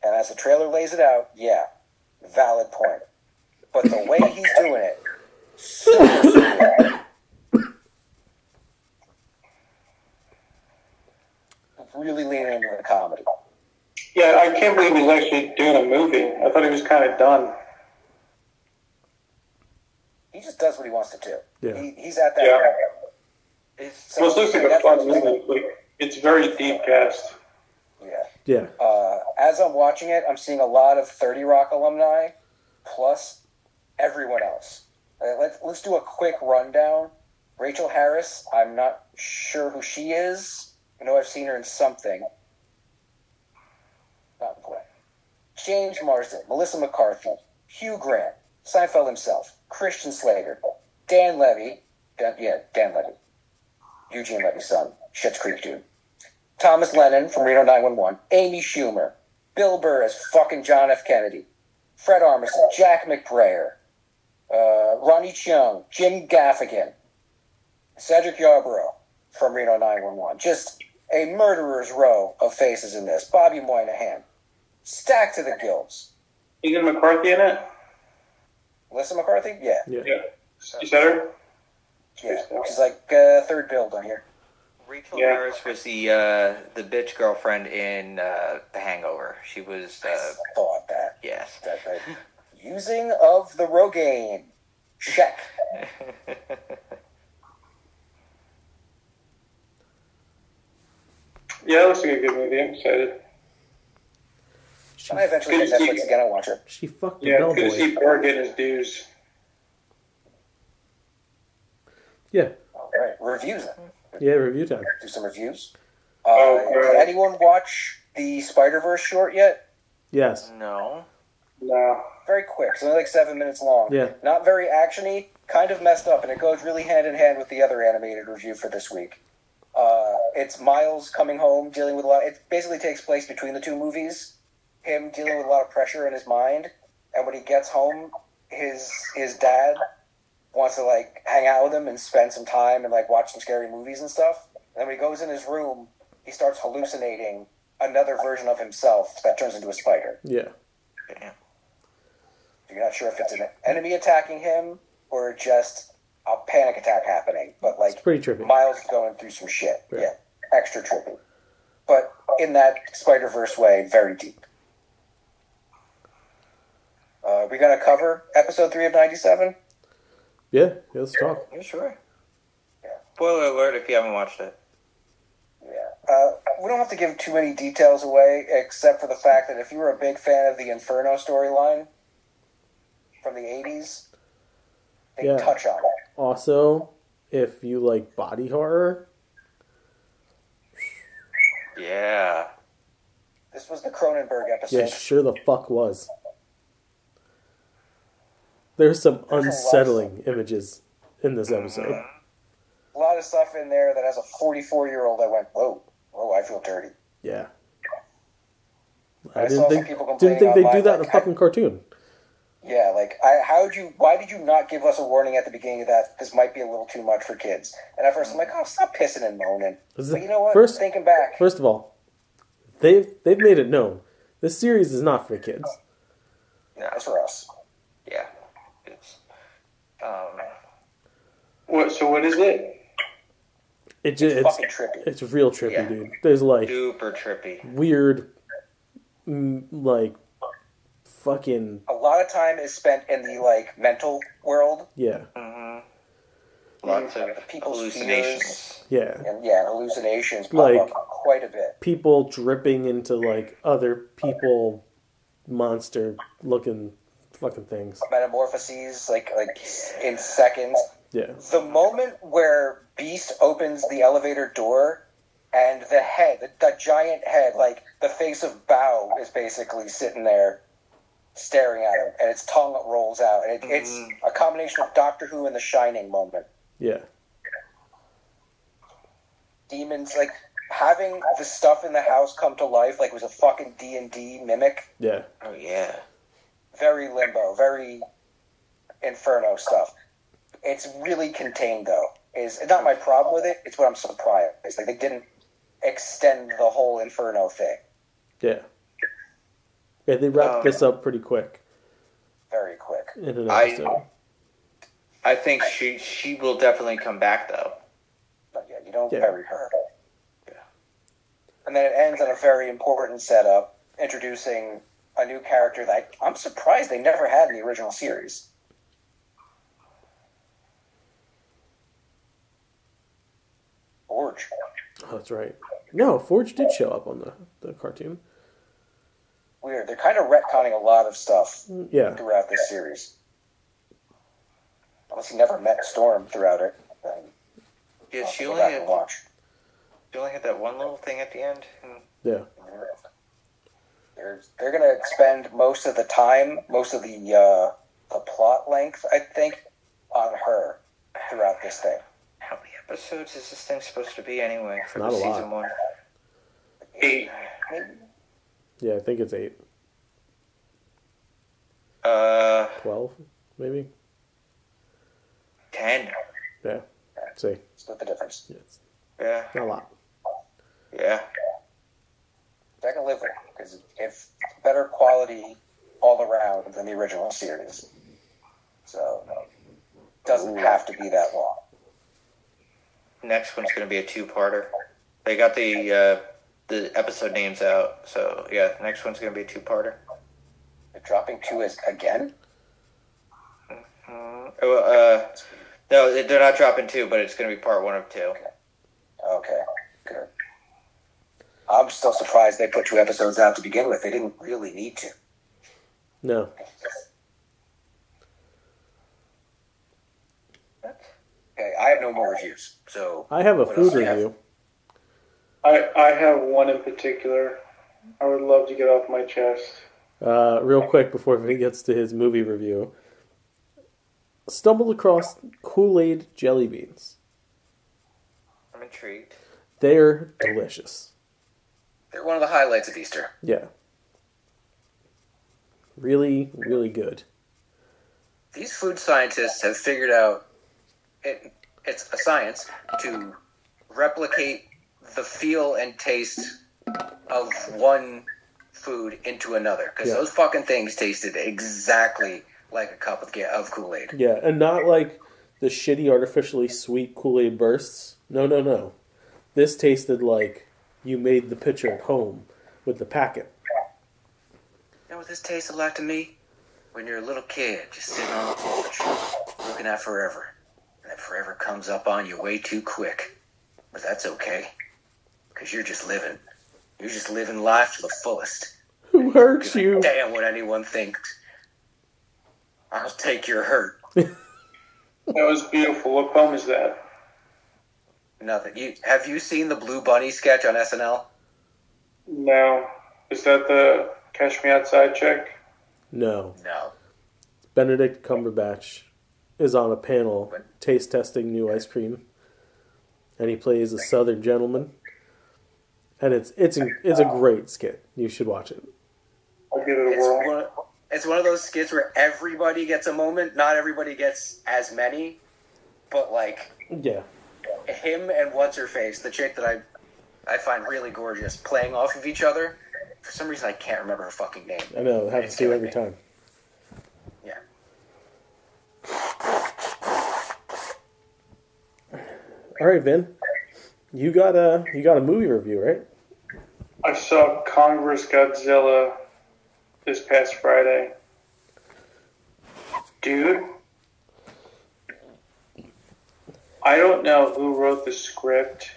and as the trailer lays it out, yeah, valid point. But the way he's doing it, super surreal. Really leaning into the comedy. Yeah, I can't believe he's actually doing a movie. I thought he was kind of done. He just does what he wants to do. Yeah. He's at that Yeah. point. Well, it looks like a fun movie. Like, it's very deep cast. Yeah. Yeah. As I'm watching it, I'm seeing a lot of 30 Rock alumni, plus everyone else. Let's do a quick rundown. Rachel Harris, I'm not sure who she is. I know I've seen her in something. Not important. James Marsden, Melissa McCarthy, Hugh Grant, Seinfeld himself, Christian Slater, Dan Levy, Dan Levy, Eugene Levy's son, Schitt's Creek dude, Thomas Lennon from Reno 911, Amy Schumer, Bill Burr as fucking John F. Kennedy, Fred Armisen, Jack McBrayer, Ronnie Chung, Jim Gaffigan, Cedric Yarborough from Reno 911. Just a murderer's row of faces in this. Bobby Moynihan. Stacked to the gills. Ethan McCarthy in it? Melissa McCarthy? Yeah. Yeah. You said her? Yeah. She's like third build on here. Rachel Harris was the bitch girlfriend in The Hangover. She was. Thought that. Yes. Using of the Rogaine. Check. Yeah, it looks like a good movie. I'm excited. I eventually get Netflix again. I'll watch it. She fucked the Yeah, bellboy. good to see Burr getting his dues. Yeah. All right. Reviews then. Yeah, review time. Do some reviews. Okay. Did anyone watch the Spider-Verse short yet? Yes. No. No. Very quick. It's only like 7 minutes long. Yeah. Not very actiony. Kind of messed up, and it goes really hand in hand with the other animated review for this week. It's Miles coming home, dealing with a lot. It basically takes place between the two movies. Him dealing with a lot of pressure in his mind, and when he gets home, his dad wants to like hang out with him and spend some time and like watch some scary movies and stuff. And then when he goes in his room, he starts hallucinating another version of himself that turns into a spider. Yeah. Damn. You're not sure if it's an enemy attacking him or just a panic attack happening, but like It's pretty trippy. Miles is going through some shit. Yeah. Yeah, extra trippy. But in that Spider-Verse way, very deep. We got to cover episode 3 of 97? Yeah, let's talk. Yeah, sure. Yeah. Spoiler alert if you haven't watched it. Yeah. We don't have to give too many details away, except for the fact that if you were a big fan of the Inferno storyline from the 80s, they Yeah. touch on it. Also, if you like body horror, Yeah. This was the Cronenberg episode. yeah, sure the fuck was. There's some There's a lot of unsettling images in this episode. A lot of stuff in there that as a 44-year-old I went, whoa, I feel dirty. Yeah. I I saw didn't some people think complaining they'd do online, that in a like, fucking cartoon. Yeah, like, why did you not give us a warning at the beginning of that? This might be a little too much for kids. And at first I'm like, oh, stop pissing and moaning. But you know what? Thinking back. First of all, they've made it known. This series is not for kids. No. That's for us. Yeah. It's. So what is it? It's Fucking trippy. It's real trippy, Yeah. dude. There's like Super trippy. weird, like fucking A lot of time is spent in the, like, mental world. yeah, Lots of People's hallucinations. yeah. And, yeah, hallucinations pop Like- up quite a bit. People dripping into like other people, monster looking fucking things. Metamorphoses, like in seconds. Yeah, The moment where Beast opens the elevator door and the head, the giant head, like the face of Bao is basically sitting there staring at him, and its tongue rolls out. And it's a combination of Doctor Who and The Shining moment. yeah, Demons, like having the stuff in the house come to life, like it was a fucking D&D mimic. yeah. Oh, yeah. Very Limbo, very Inferno stuff. It's really contained, though. It's not my problem with it. It's what I'm surprised. Like, they didn't extend the whole Inferno thing. Yeah. Yeah, they wrapped this up pretty quick Very quick. in an episode. I think she will definitely come back, though. But yeah, you don't Yeah. bury her. Yeah. And then it ends on a very important setup, introducing a new character that I'm surprised they never had in the original series. Forge. Oh, that's right. No, Forge did show up on the cartoon. Weird. They're kind of retconning a lot of stuff Yeah, throughout this series. Unless you never met Storm throughout it. Then Yeah, I'll she go only back had and watch. that one little thing at the end. yeah. They're gonna spend most of the time, most of the plot length, I think, on her throughout this thing. How many episodes is this thing supposed to be anyway for Not the a lot. season 1? 8. Maybe. Yeah, I think it's 8. 12, maybe? 10. Yeah. See. Split the difference. Yeah, it's Yeah. not a lot. Yeah. I can live with it because it's better quality all around than the original series. So it doesn't have to be that long. Next one's going to be a 2-parter. They got the episode names out, so yeah, the next one's going to be a 2-parter. They're dropping 2 as again? No, they're not dropping 2, but it's going to be part 1 of 2. Okay, good. I'm still surprised they put 2 episodes out to begin with. They didn't really need to. No. Okay, I have no more reviews. So I have a what food else do you have? review. I have one in particular I would love to get off my chest. Real quick before he gets to his movie review. Stumbled across Kool-Aid jelly beans. I'm intrigued. They're delicious. They're one of the highlights of Easter. Yeah. Really, really good. These food scientists have figured out it's a science to replicate the feel and taste of one food into another. Because those fucking things tasted exactly like a cup of Kool-Aid. Yeah, and not like the shitty artificially sweet Kool-Aid bursts. No. This tasted like you made the pitcher at home with the packet. You know what this tasted like to me? When you're a little kid, just sitting on the porch, looking at forever. And that forever comes up on you way too quick. But that's okay. Because you're just living. You're just living life to the fullest. Who hurt you? Damn what anyone thinks. I'll take your hurt. That was beautiful. What poem is that? Nothing. Have you seen the Blue Bunny sketch on SNL? No. Is that the Catch Me Outside chick? No. No. Benedict Cumberbatch is on a panel taste testing new ice cream, and he plays a Southern gentleman, and it's a great skit. You should watch it. I'll give it a whirl. It's one of those skits where everybody gets a moment. Not everybody gets as many, but like Yeah. him and what's her face, the chick that I find really gorgeous, playing off of each other. For some reason, I can't remember her fucking name. I know. It happens to you every time. Yeah. All right, Vin. You got a movie review, right? I saw Congress Godzilla this past Friday. Dude, I don't know who wrote the script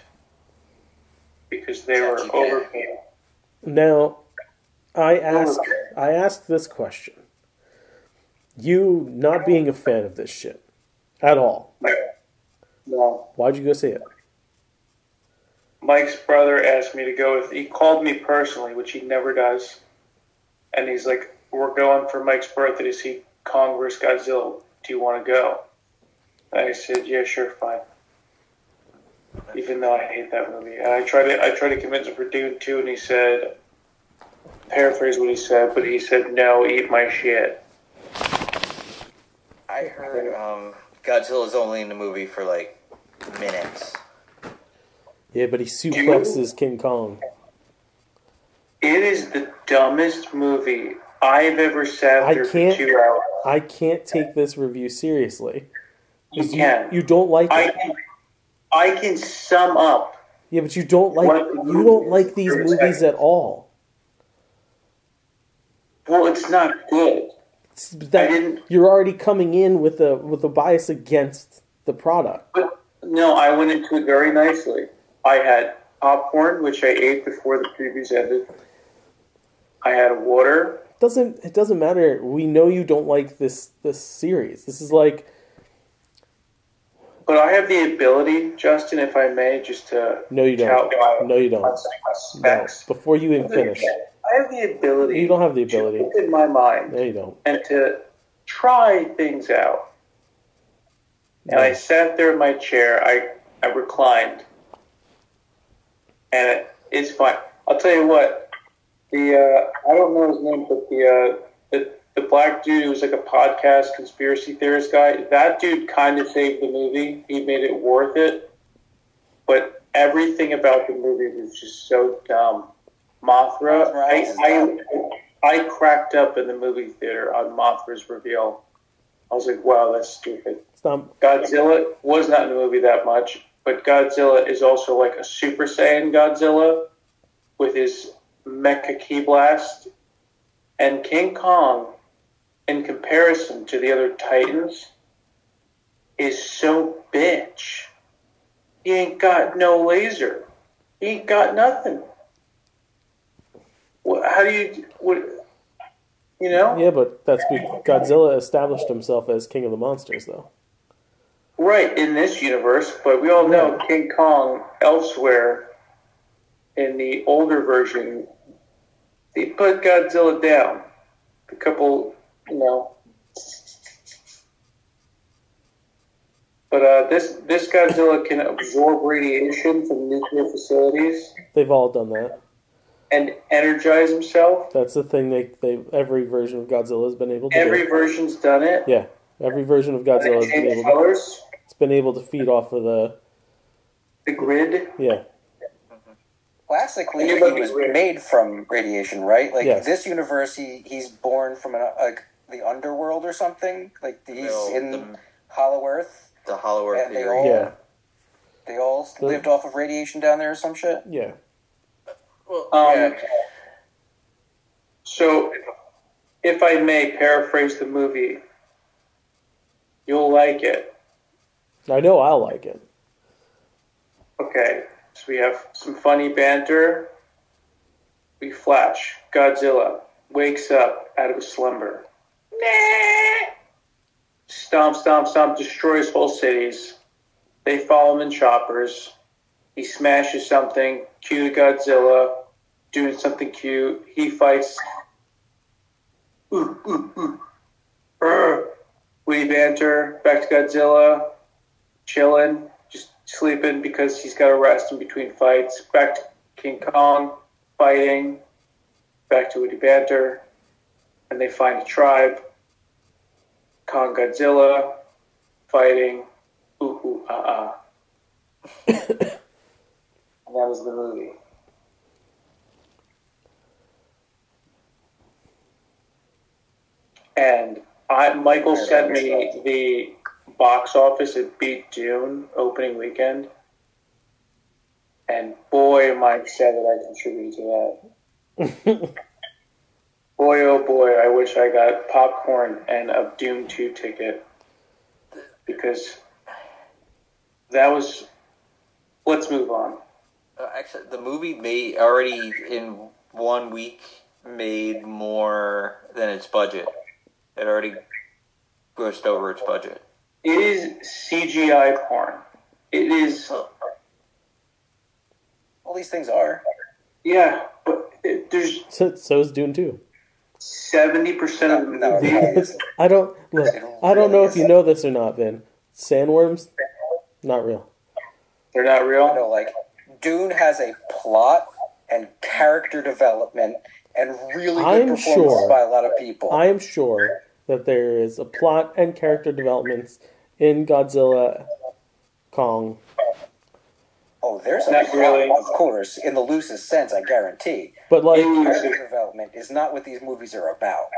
because they were overpaid. Now, I asked this question. You not being a fan of this shit at all. No. Why'd you go see it? Mike's brother asked me to go with. He called me personally, which he never does, and he's like, "We're going for Mike's birthday to see Kong vs. Godzilla. Do you want to go?" And I said, "Yeah, sure, fine." Even though I hate that movie, and I tried to convince him for Dune 2, and he said, paraphrase what he said, but he said, "No, eat my shit." I heard Godzilla's only in the movie for like minutes. Yeah, but he suplexes King Kong. It is the dumbest movie I've ever sat there for 2 hours. I can't take this review seriously. You can. You don't like it. I can sum up. Yeah, but you don't like these movies at all. Well, it's not good. You're already coming in with a bias against the product. But no, I went into it very nicely. I had popcorn, which I ate before the previews ended. I had water. It doesn't matter. We know you don't like this series. This is like. But I have the ability, Justin, if I may, just to. No, you don't. No, you don't. No. Before you even finish. I have the ability. You don't have the ability. To look in my mind. No, you don't. And to try things out. And I sat there in my chair. I reclined. And it's fine. I'll tell you what. I don't know his name, but the black dude who was like a podcast conspiracy theorist guy, that dude kind of saved the movie. He made it worth it. But everything about the movie was just so dumb. Mothra, I cracked up in the movie theater on Mothra's reveal. I was like, wow, that's stupid. Godzilla was not in the movie that much, but Godzilla is also like a Super Saiyan Godzilla with his mecha ki blast. And King Kong, in comparison to the other Titans, is so bitch. He ain't got no laser. He ain't got nothing. How do you, Yeah, but that's because Godzilla established himself as king of the monsters, though. Right, in this universe, but we all know King Kong elsewhere in the older version, they put Godzilla down. A couple, But this Godzilla can absorb radiation from nuclear facilities. They've all done that. And energize himself. That's the thing every version of Godzilla has been able to do. Every version's done it. Yeah, every version of Godzilla has been able colors. It's been able to feed off of the grid. Yeah. Classically, he was made from radiation, right? Like yes. This universe, he's born from the underworld or something. Like he's in Hollow Earth. The Hollow Earth theory. They all lived off of radiation down there or some shit. Yeah. Well, So, if I may paraphrase the movie, you'll like it. I know I'll like it. Okay, so we have some funny banter. We flash. Godzilla wakes up out of a slumber. Stomp, stomp, stomp, destroys whole cities. They follow him in choppers. He smashes something. Cue to Godzilla. Doing something cute. He fights. Witty banter. Back to Godzilla. Chilling. Just sleeping because he's got to rest in between fights. Back to King Kong. Fighting. Back to witty banter. And they find a tribe. Kong Godzilla. Fighting. And that was the movie. And Michael sent me the box office. It beat Dune opening weekend. And boy, Mike said that I contributed to that. Boy, oh boy, I wish I got popcorn and a Dune 2 ticket. Because that was... Let's move on. Actually, the movie already in 1 week made more than its budget. It already grossed over its budget. It is CGI porn. It is... All these things are. Yeah, but there's... So is Dune 2. 70% of the movie... I don't know if you know this or not, Ben. Sandworms, not real. They're not real? No, like, Dune has a plot and character development and really good performances by a lot of people. I am sure that there is a plot and character developments in Godzilla Kong. Oh, there's a plot, really. Of course, in the loosest sense, I guarantee. But like, character development is not what these movies are about.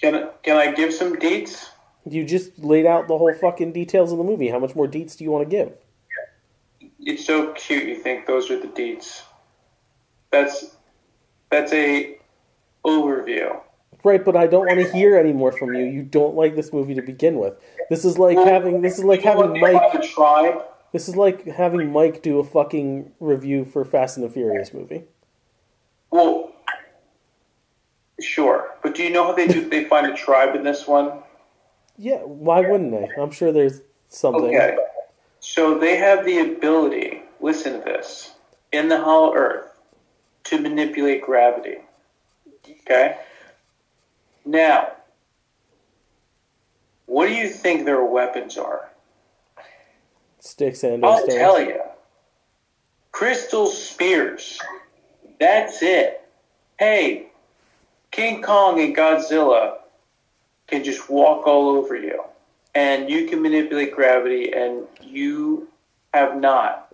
Can I give some deets? You just laid out the whole fucking details of the movie. How much more deets do you want to give? It's so cute you think those are the deets. That's a overview. Right, but I don't want to hear any more from you. You don't like this movie to begin with. This is like having Mike. The tribe. This is like having Mike do a fucking review for Fast and the Furious movie. Well, sure, but do you know how they find a tribe in this one? Yeah, why wouldn't they? I'm sure there's something. Okay, so they have the ability. Listen to this: in the Hollow Earth, to manipulate gravity. Okay? Now, what do you think their weapons are? Sticks and I'll stones. tell you. Crystal spears. That's it. Hey, King Kong and Godzilla can just walk all over you. And you can manipulate gravity, and you have not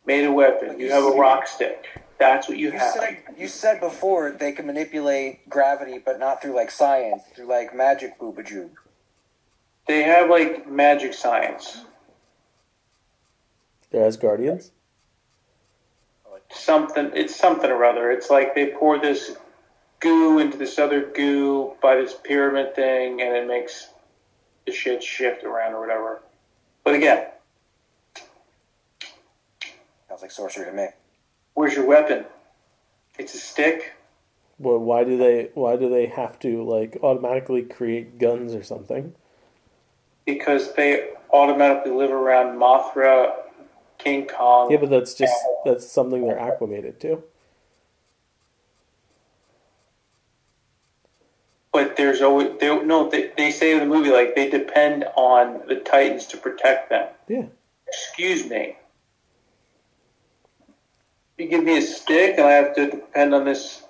made a weapon. You have a rock stick. That's what you have. You said before they can manipulate gravity, but not through like science, through like magic boobajoo. They have like magic science. They're Asgardians? It's something or other. It's like they pour this goo into this other goo by this pyramid thing, and it makes the shit shift around or whatever. But again, Sounds like sorcery to me. where's your weapon? It's a stick. Well, why do they have to like automatically create guns or something? Because they automatically live around Mothra, King Kong. Yeah, but that's something they're acclimated to. But there's always they say in the movie like they depend on the Titans to protect them. Yeah. Excuse me. You give me a stick and I have to depend on this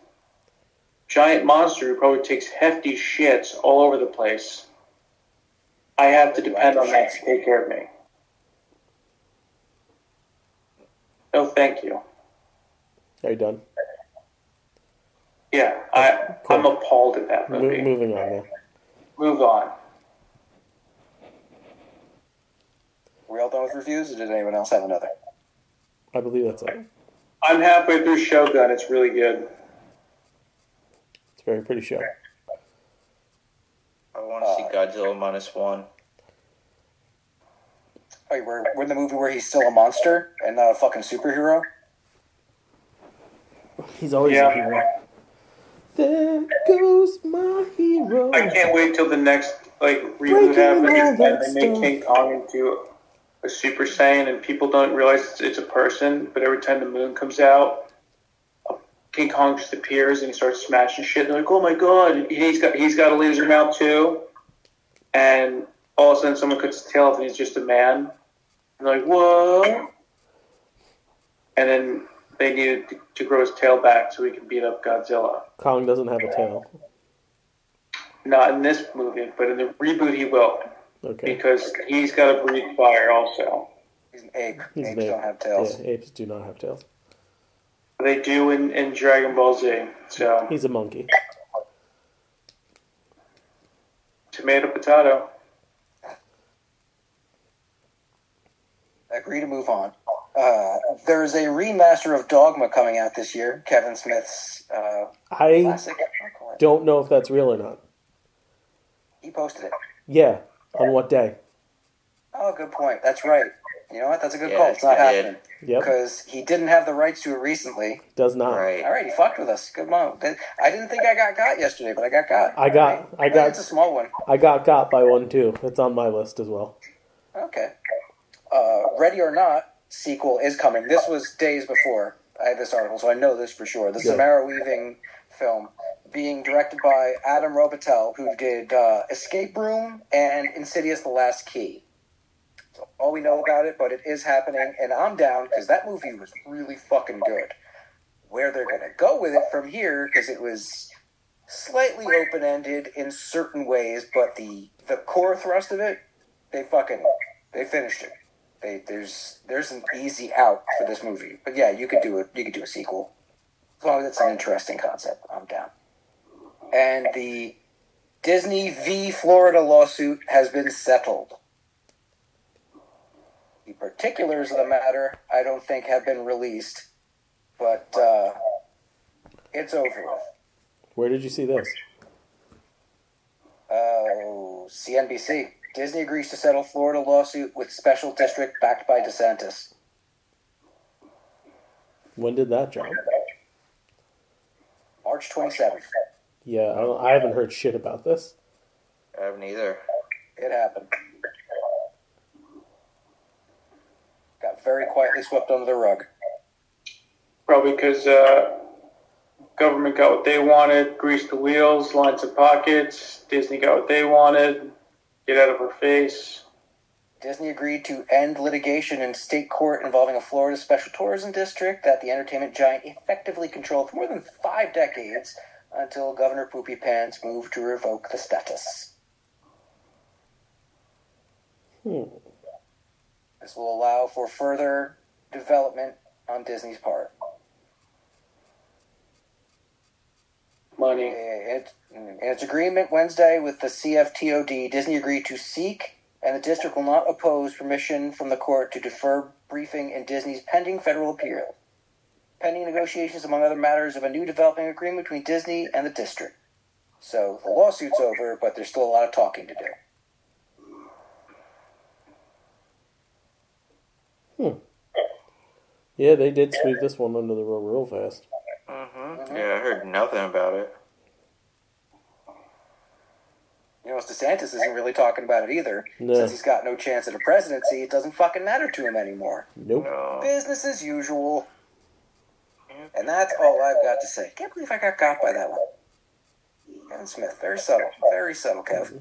giant monster who probably takes hefty shits all over the place. I have to depend on that to take care of me. No, thank you. Are you done? Yeah, Cool. I'm appalled at that movie. Moving on now. Move on. We all done with reviews, or did anyone else have another? I believe that's it. I'm halfway through Shogun. It's really good. It's a very pretty show. I want to see Godzilla -1. Oh, we're in the movie where he's still a monster and not a fucking superhero? He's always a hero. There goes my hero. I can't wait till the next reboot Breaking happens all and that they make stuff. King Kong into a Super Saiyan and people don't realize it's a person, but every time the moon comes out, King Kong just appears and he starts smashing shit. And they're like, "Oh my god, he's got a laser mouth too!" And all of a sudden, someone cuts his tail off and he's just a man. And they're like, "What?" And then they needed to grow his tail back so he can beat up Godzilla. Kong doesn't have a tail. Not in this movie, but in the reboot he will. Okay. Because he's got to breathe fire also. He's an ape. He's Apes an ape. don't have tails. Yeah, apes do not have tails. They do in Dragon Ball Z. So, He's a monkey. tomato, potato. Agree to move on. There's a remaster of Dogma coming out this year. Kevin Smith's I classic. I'll call it. don't know if that's real or not. He posted it. Yeah. On what day? Oh, good point. That's right. You know what? That's a good Yeah, call. It's not he did. happening. Yep. Because he didn't have the rights to it recently. Does not. Right. All right, he fucked with us. Good mom. I didn't think I got yesterday, but I got. I got It's a small one. I got by one too. It's on my list as well. Okay. Ready or Not sequel is coming. This was days before I had this article, so I know this for sure. The Yeah. Samara Weaving film being directed by Adam Robitel, who did Escape Room and Insidious: The Last Key. So all we know about it, but it is happening, and I'm down because that movie was really fucking good. Where they're going to go with it from here, because it was slightly open-ended in certain ways, but the core thrust of it, they finished it. There's an easy out for this movie. But yeah, you could do it. You could do a sequel. As long as it's an interesting concept, I'm down. And the Disney v. Florida lawsuit has been settled. The particulars of the matter, I don't think, have been released, but it's over with. Where did you see this? CNBC. Disney agrees to settle Florida lawsuit with special district backed by DeSantis. When did that drop? March 27th. Yeah, I haven't heard shit about this. I haven't either. It happened. Got very quietly swept under the rug. Probably because Government got what they wanted, greased the wheels, lined some pockets. Disney got what they wanted, get out of her face. Disney agreed to end litigation in state court involving a Florida special tourism district that the entertainment giant effectively controlled for more than 5 decades until Governor Poopy Pants moved to revoke the status. This will allow for further development on Disney's part. Money. In its agreement Wednesday with the CFTOD, Disney agreed to seek, and the district will not oppose, permission from the court to defer briefing in Disney's pending federal appeal, pending negotiations, among other matters, of a new developing agreement between Disney and the district. So the lawsuit's over, but there's still a lot of talking to do. Yeah, they did sweep this one under the rug real fast. Yeah, I heard nothing about it. You know, DeSantis isn't really talking about it either. No. Since he's got no chance at a presidency, it doesn't fucking matter to him anymore. Nope. No. Business as usual. And that's all I've got to say. Can't believe I got by that one. Kevin Smith, very subtle. Very subtle, Kev.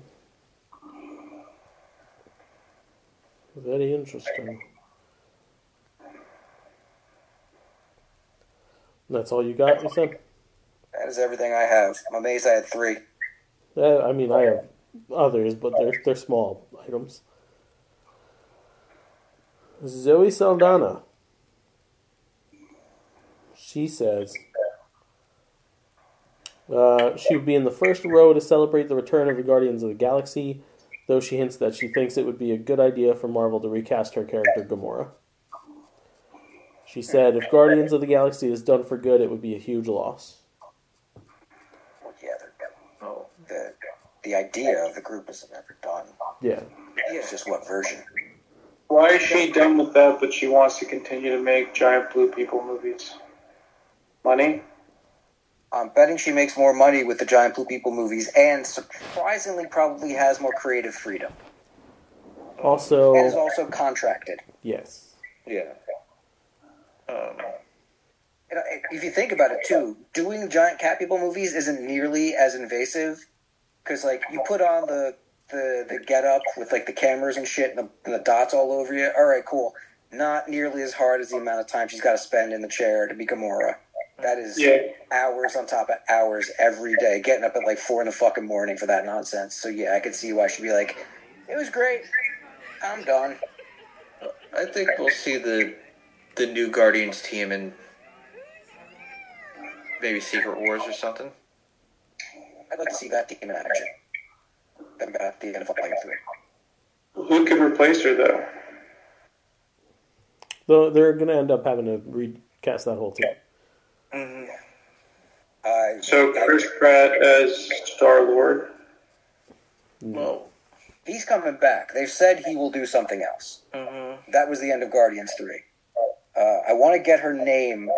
Very interesting. That's all you got, you said? That is everything I have. I'm amazed I had 3. I mean, I have others, but they're small items. Zoe Saldana. She says she would be in the first row to celebrate the return of the Guardians of the Galaxy, though she hints that she thinks it would be a good idea for Marvel to recast her character Gamora. She said, if Guardians of the Galaxy is done for good, it would be a huge loss. Yeah, the idea of the group is never done. Yeah. It's just what version. Why is she done with that, but she wants to continue to make giant blue people movies? Money? I'm betting she makes more money with the giant blue people movies, and surprisingly probably has more creative freedom. Also... And is also contracted. Yes. Yeah. You know, if you think about it, too, doing giant cat people movies isn't nearly as invasive, because, like, you put on the get-up with, like, the cameras and shit and the dots all over you. All right, cool. Not nearly as hard as the amount of time she's got to spend in the chair to be Gamora. That is hours on top of hours every day, getting up at, like, 4 in the fucking morning for that nonsense. So, yeah, I could see why she'd be like, it was great. I'm done. I think we'll see the new Guardians team in maybe Secret Wars or something. I'd like to see that team in action. Them at the end of a playthrough. Who could replace her, though? Though they're going to end up having to recast that whole team. So Chris Pratt as Star-Lord? Well, he's coming back. They've said he will do something else. That was the end of Guardians 3. I want to get her name.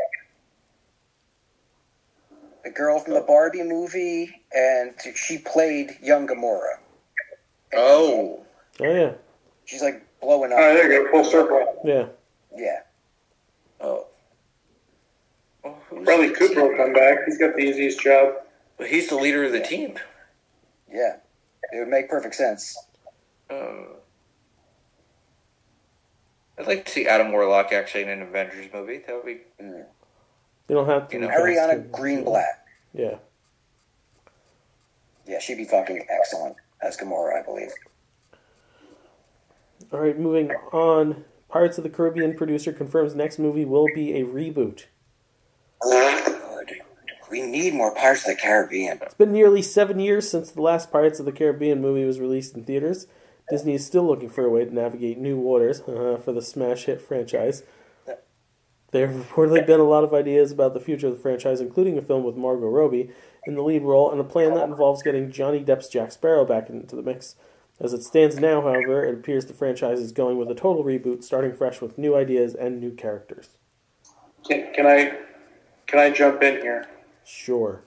The girl from the Barbie movie, and she played young Gamora. oh, Yeah. She's like blowing up. All right, there you go, full circle. Yeah. Yeah. oh. Well, Bradley Cooper will come back. He's got the easiest job. But he's the leader of the team. Yeah. It would make perfect sense. I'd like to see Adam Warlock actually in an Avengers movie. That would be. You don't have to. Ariana Greenblatt. Yeah. Yeah, she'd be fucking excellent as Gamora, I believe. All right, moving on. Pirates of the Caribbean producer confirms next movie will be a reboot. Good. We need more Pirates of the Caribbean. It's been nearly 7 years since the last Pirates of the Caribbean movie was released in theaters. Disney is still looking for a way to navigate new waters for the smash hit franchise. There have reportedly been a lot of ideas about the future of the franchise, including a film with Margot Robbie in the lead role, and a plan that involves getting Johnny Depp's Jack Sparrow back into the mix. As it stands now, however, it appears the franchise is going with a total reboot, starting fresh with new ideas and new characters. Can I jump in here? Sure.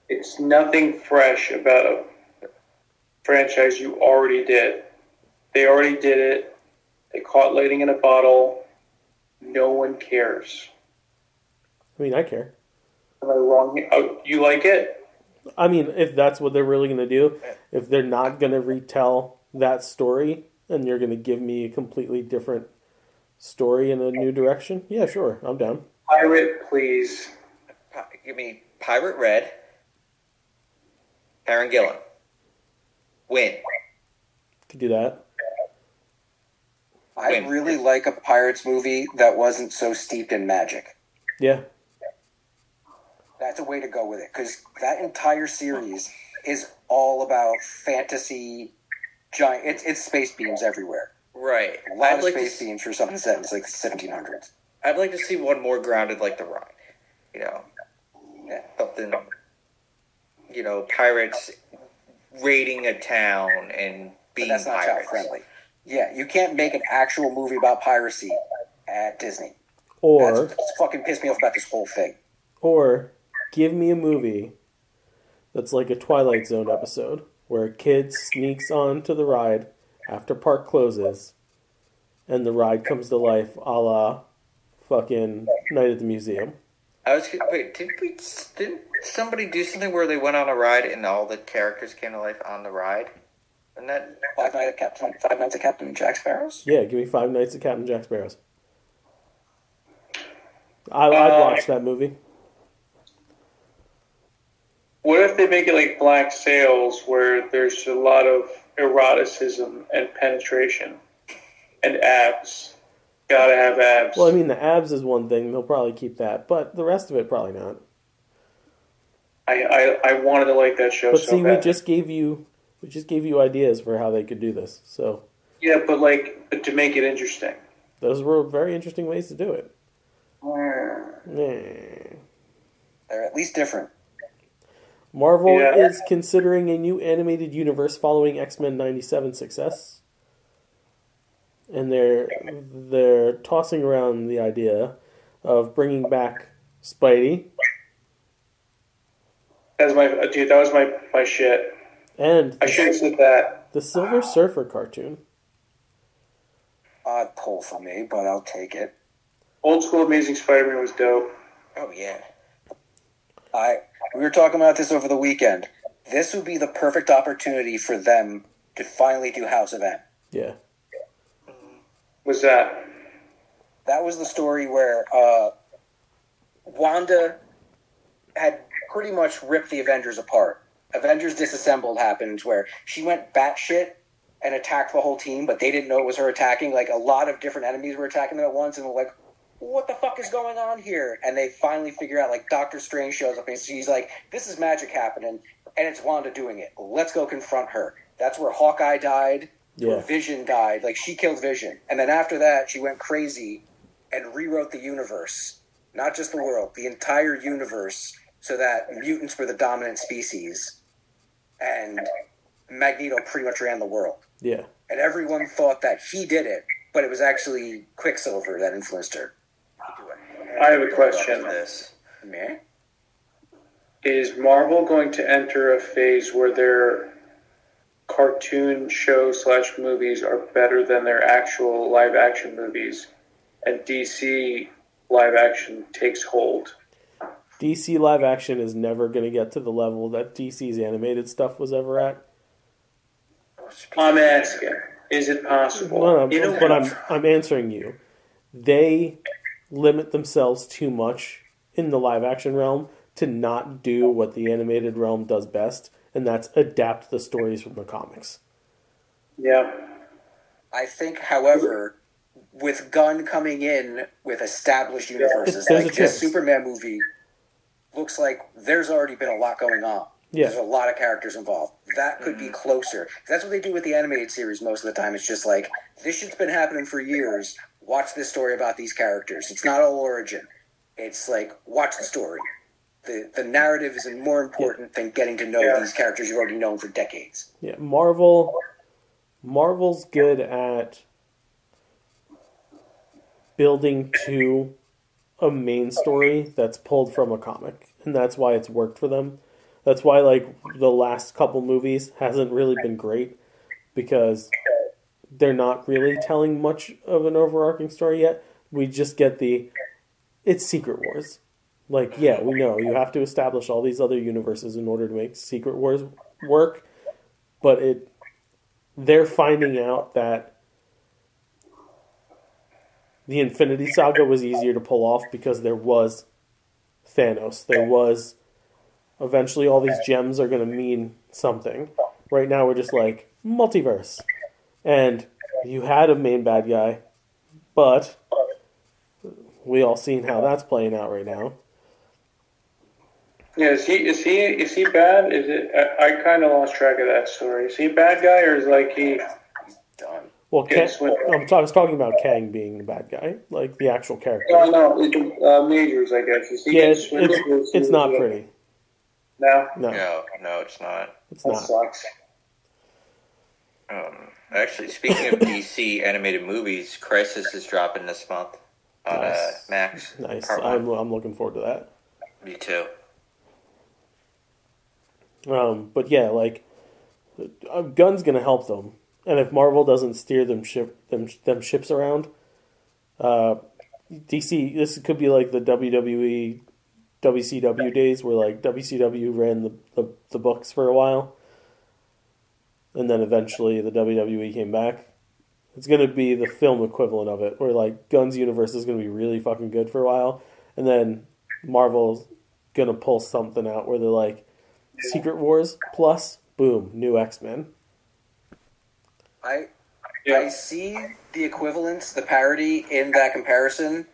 It's nothing fresh about a franchise you already did. They already did it. They caught lightning in a bottle. No one cares. I mean, I care. Am I wrong? Oh, you like it? I mean, if that's what they're really going to do, if they're not going to retell that story and you're going to give me a completely different story in a new direction, yeah, sure, I'm down. Pirate, please. Give me Pirate Red, Karen Gillan. Win. Could do that. I really like a Pirates movie that wasn't so steeped in magic. Yeah. That's a way to go with it, because that entire series is all about fantasy, giant. It's space beams everywhere. Right. A lot of space beams for something set in like the 1700s. I'd like to see one more grounded like The Ride. You know, something. You know, pirates raiding a town and being But that's not pirates. child friendly. Yeah, you can't make an actual movie about piracy at Disney. Or That's fucking pissed me off about this whole thing. Or give me a movie that's like a Twilight Zone episode where a kid sneaks onto the ride after park closes and the ride comes to life a la fucking Night at the Museum. Didn't somebody do something where they went on a ride and all the characters came to life on the ride? And that Five Nights at Captain Jack Sparrow's? Yeah, give me 5 Nights at Captain Jack Sparrow's. I'd watch that movie. What if they make it like Black Sails, where there's a lot of eroticism and penetration and abs? Gotta have abs. Well, I mean, the abs is one thing. They'll probably keep that. But the rest of it, probably not. I wanted to like that show But so see, bad. we just gave you ideas for how they could do this. So Yeah, but to make it interesting. those were very interesting ways to do it. They're at least different. Marvel Yeah. is considering a new animated universe following X-Men 97's success. And they're tossing around the idea of bringing back Spidey That was my shit. and I should have said that. the Silver Surfer cartoon. Odd pull for me, but I'll take it. Old school Amazing Spider-Man was dope. oh yeah. We were talking about this over the weekend. This would be the perfect opportunity for them to finally do House of M. Yeah. Was that? That was the story where Wanda had pretty much ripped the Avengers apart. Avengers Disassembled happened where she went batshit and attacked the whole team, but they didn't know it was her attacking. Like, a lot of different enemies were attacking them at once, and they're like, what the fuck is going on here? And they finally figure out, like, Doctor Strange shows up, and she's like, this is magic happening, and it's Wanda doing it. Let's go confront her. That's where Hawkeye died, where Yeah. Vision died. Like, she killed Vision. And then after that, she went crazy and rewrote the universe. Not just the world, the entire universe, so that mutants were the dominant species. And Magneto pretty much ran the world. Yeah. And everyone thought that he did it, but it was actually Quicksilver that influenced her. I have a question. This. Meh? Is Marvel going to enter a phase where their cartoon shows / movies are better than their actual live action movies, and DC live action takes hold? DC live action is never going to get to the level that DC's animated stuff was ever at. I'm asking, is it possible? No, but I'm answering you. They limit themselves too much in the live action realm to not do what the animated realm does best, and that's adapt the stories from the comics. Yeah. I think, however, with Gunn coming in with established universes, There's a like chance. this Superman movie looks like there's already been a lot going on. Yeah. There's a lot of characters involved. That could be closer. That's what they do with the animated series most of the time. It's just like, this shit's been happening for years. Watch this story about these characters. It's not all origin. It's like, watch the story. The narrative is more important than getting to know these characters you've already known for decades. Yeah, Marvel's good at building to a main story that's pulled from a comic, and that's why it's worked for them. That's why, like, the last couple movies hasn't really been great, because they're not really telling much of an overarching story yet. We just get it's Secret Wars. Like, yeah, we know you have to establish all these other universes in order to make Secret Wars work, but they're finding out that the Infinity Saga was easier to pull off because there was Thanos. There was eventually all these gems are going to mean something. Right now we're just like multiverse. And you had a main bad guy, but we all seen how that's playing out right now. Yeah, is he bad? Is it? I kind of lost track of that story. Is he a bad guy, or is like he? He's done. Well, Yes, I was talking about Kang being the bad guy, like the actual character. No, Majors, I guess. Is he Yeah, getting swindled? it's not pretty. No, No, No, it's not. it's that not. sucks. Actually, speaking of DC animated movies, Crisis is dropping this month on Nice. Max. Nice. Part one. I'm looking forward to that. Me too. But yeah, like Gunn's gonna help them, and if Marvel doesn't steer them ships around, DC, this could be like the WWE, WCW days where like WCW ran the books for a while, and then eventually the WWE came back. It's gonna be the film equivalent of it, where like Gunn's universe is gonna be really fucking good for a while, and then Marvel's gonna pull something out where they're like, Secret Wars plus boom, new X-Men. I see the equivalence, the parody in that comparison,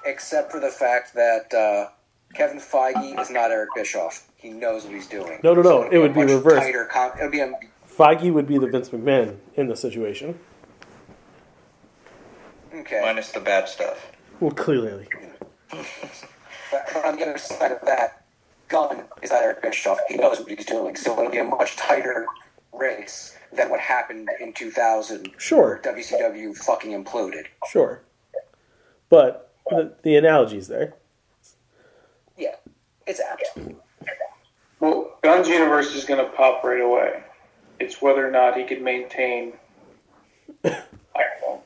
except for the fact that Kevin Feige is not Eric Bischoff. He knows what he's doing. No. So It would be much reversed. It would be a Feige would be the Vince McMahon in the situation. okay. Minus the bad stuff. Well, clearly. But on the other side of that, Gunn is not Eric Bischoff. He knows what he's doing. So it'll be a much tighter race than what happened in 2000. Sure. Where WCW fucking imploded. Sure. But the analogy's there. Yeah, it's apt. Well, Gunn's universe is going to pop right away. It's whether or not he can maintain. I don't know.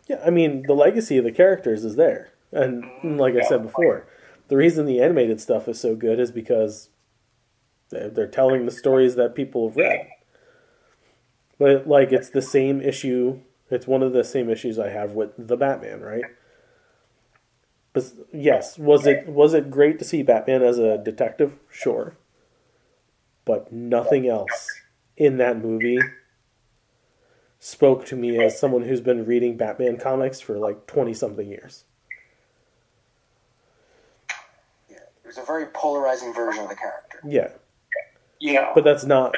Yeah, I mean, the legacy of the characters is there. And like I said before, the reason the animated stuff is so good is because they're telling the stories that people have read. But like, it's the same issue. It's one of the same issues I have with the Batman, right? But yes, was it great to see Batman as a detective? Sure. But nothing else in that movie spoke to me as someone who's been reading Batman comics for like 20-something years. It was a very polarizing version of the character. Yeah. Yeah. But that's not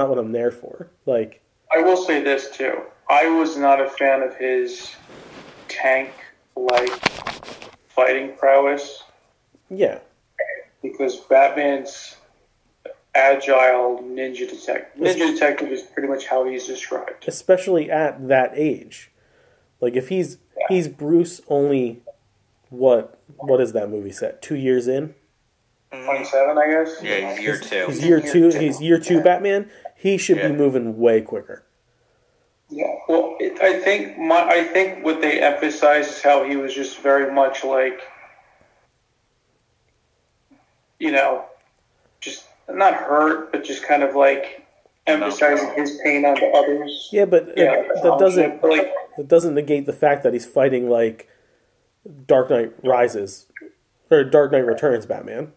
what I'm there for. Like, I will say this too. I was not a fan of his tank-like fighting prowess yeah. because Batman's agile ninja detective is pretty much how he's described. Especially at that age. Like, if he's Bruce only, what is that movie set? 2 years in? 27, I guess. Yeah, he's year two. He's year two Batman. He should be moving way quicker. Yeah. Well, I think what they emphasize is how he was just very much like, just not hurt, but just kind of like emphasizing his pain onto others. Yeah, but that doesn't negate the fact that he's fighting like Dark Knight Rises or Dark Knight Returns Batman.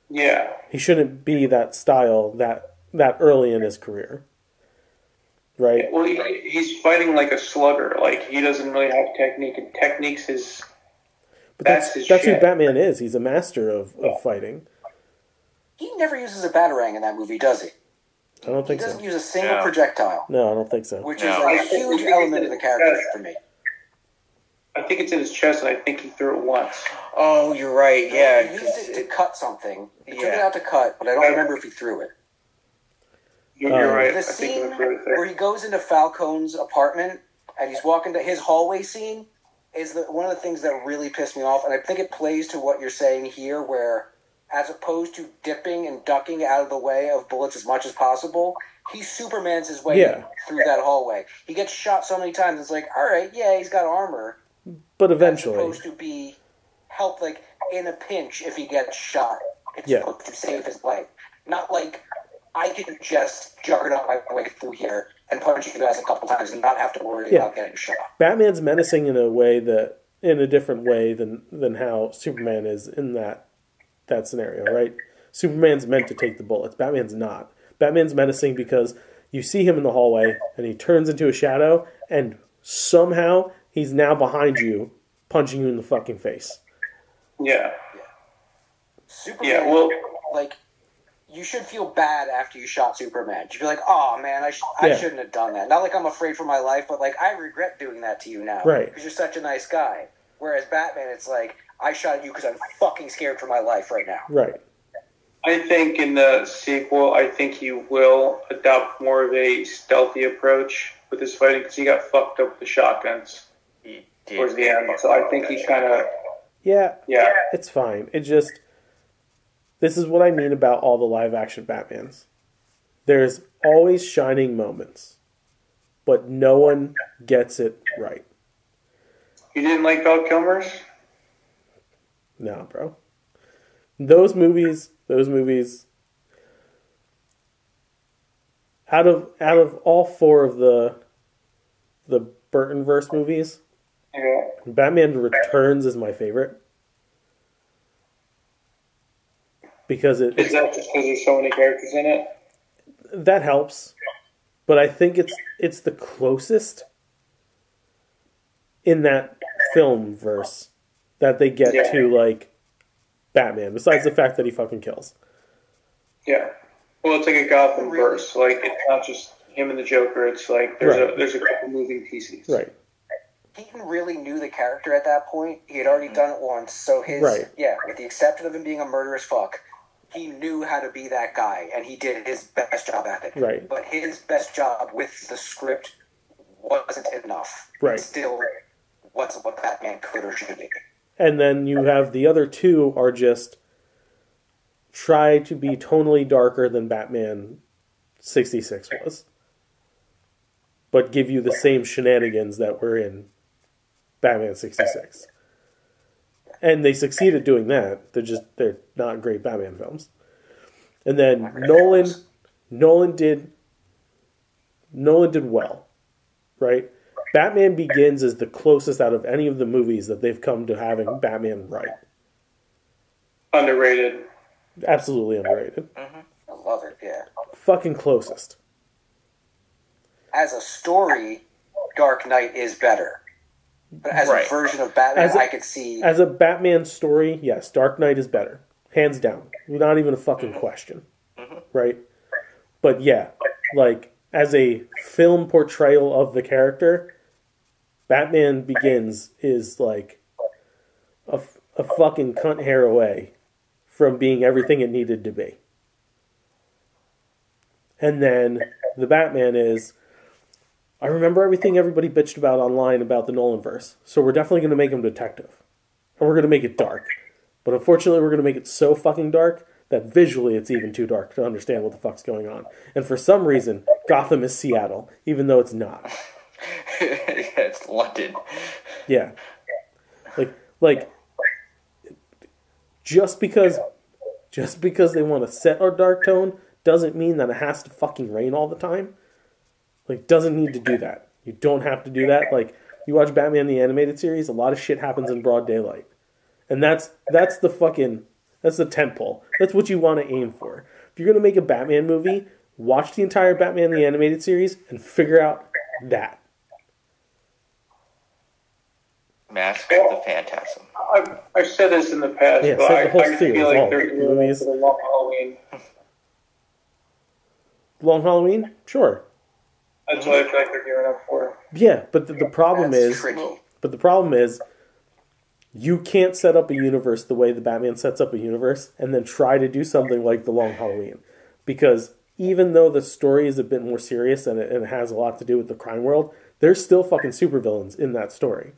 Yeah. He shouldn't be that style that early in his career. Right? Well, he's fighting like a slugger. Like, he doesn't really have technique, and technique's his... But that's his who shit. Batman is. He's a master of fighting. He never uses a batarang in that movie, does he? I don't think He doesn't so. use a single projectile, No, I don't think so. which No. is a huge element of the character for me. I think it's in his chest, and I think he threw it once. Oh, you're right. Yeah. He used it to cut something. He took it Yeah. out to cut, but I don't remember if he threw it. You're right. The I think he scene threw it there. where he goes into Falcone's apartment and he's walking to his hallway scene is one of the things that really pissed me off, and I think it plays to what you're saying here, where as opposed to dipping and ducking out of the way of bullets as much as possible, he Supermans his way through that hallway. He gets shot so many times, it's like, all right, yeah, he's got armor. But That's eventually. supposed to be help, like, in a pinch if he gets shot. It's Yeah. supposed to save his life. Not like, I can just juggernaut my way through here and punch you guys a couple times and not have to worry Yeah. about getting shot. Batman's menacing in a different way than how Superman is in that scenario, right? Superman's meant to take the bullets. Batman's not. Batman's menacing because you see him in the hallway and he turns into a shadow and somehow he's now behind you, punching you in the fucking face. Yeah. Superman, Yeah, well, like, you should feel bad after you shot Superman. You'd be like, oh man, I Yeah. shouldn't have done that. Not like I'm afraid for my life, but like, I regret doing that to you now. Right. Because you're such a nice guy. Whereas Batman, it's like, I shot you because I'm fucking scared for my life right now. Right. I think in the sequel, I think he will adopt more of a stealthy approach with his fighting because he got fucked up with the shotguns He did towards the end. So I think he kind of, Yeah, yeah. it's fine. It just... This is what I mean about all the live-action Batmans. There's always shining moments, but no one gets it right. You didn't like Val Kilmer's? No, bro. Those movies... Out of all four of the Burtonverse movies, Yeah. Batman Returns is my favorite. Because Is that just because there's so many characters in it? that helps, but I think it's the closest in that film verse that they get Yeah. to like Batman. Besides the fact that he fucking kills. Yeah. Well, it's like a Gotham verse. Like, it's not just him and the Joker. It's like there's a couple moving pieces. Right. Keaton really knew the character at that point. He had already done it once, so with the exception of him being a murderous fuck, he knew how to be that guy, and he did his best job at it. Right. But his best job with the script wasn't enough. Right. It still wasn't what Batman could or should be. And then you have the other two are just try to be tonally darker than Batman 66 was. But give you the same shenanigans that were in Batman 66. And they succeeded doing that. They're not great Batman films. And then Nolan did well, right? Batman Begins is the closest out of any of the movies that they've come to having Batman right. Underrated. Absolutely underrated. I love it, yeah. Fucking closest. As a story, Dark Knight is better. But as a version of Batman, I could see... As a Batman story, yes, Dark Knight is better. Hands down. Not even a fucking question. Right? But yeah, like, as a film portrayal of the character, Batman Begins is like a fucking cunt hair away from being everything it needed to be. And then the Batman is... I remember everything everybody bitched about online about the Nolanverse, so we're definitely going to make him detective. And we're going to make it dark. But unfortunately, we're going to make it so fucking dark that visually it's even too dark to understand what the fuck's going on. And for some reason, Gotham is Seattle, even though it's not. Yeah, it's London. Yeah. Like just because they want to set our dark tone doesn't mean that it has to fucking rain all the time. Like, doesn't need to do that. You don't have to do that. Like, you watch Batman the Animated Series, a lot of shit happens in broad daylight. And that's the tempo. That's what you want to aim for. If you're going to make a Batman movie, watch the entire Batman the Animated Series and figure out that. Mask of the Phantasm. I've said this in the past, Yeah, but say the whole I series, feel all like they're doing movies. it for the long Halloween. Long Halloween? Sure. That's what I feel like they're gearing up for. Yeah, but the problem That's is... tricky. But the problem is, you can't set up a universe the way the Batman sets up a universe and then try to do something like The Long Halloween. Because even though the story is a bit more serious and it has a lot to do with the crime world, there's still fucking supervillains in that story.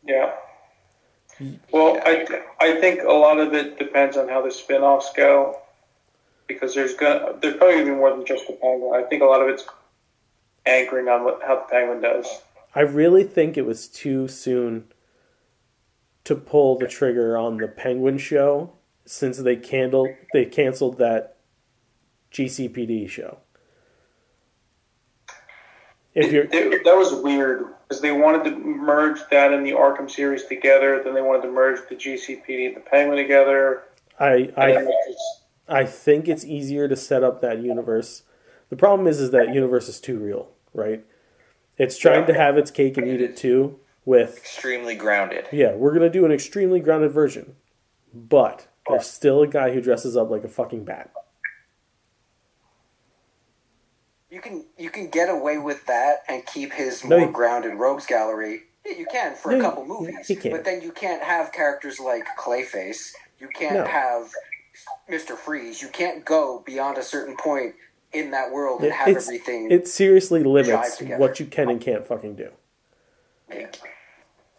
Yeah. Well, I think a lot of it depends on how the spin-offs go. Because there's probably going to be more than just the Penguin. I think a lot of it's anchoring on how the Penguin does. I really think it was too soon to pull the trigger on the Penguin show since they canceled that GCPD show. That was weird because they wanted to merge that and the Arkham series together. Then they wanted to merge the GCPD and the Penguin together. I think it's easier to set up that universe. The problem is that universe is too real, right? It's trying to have its cake and eat it too. With extremely grounded. Yeah, we're gonna do an extremely grounded version, but there's still a guy who dresses up like a fucking bat. You can get away with that and keep his more grounded rogues gallery. Yeah, you can for a couple movies, but then you can't have characters like Clayface. You can't have Mr. Freeze. You can't go beyond a certain point in that world and have everything. It seriously limits what you can and can't fucking do.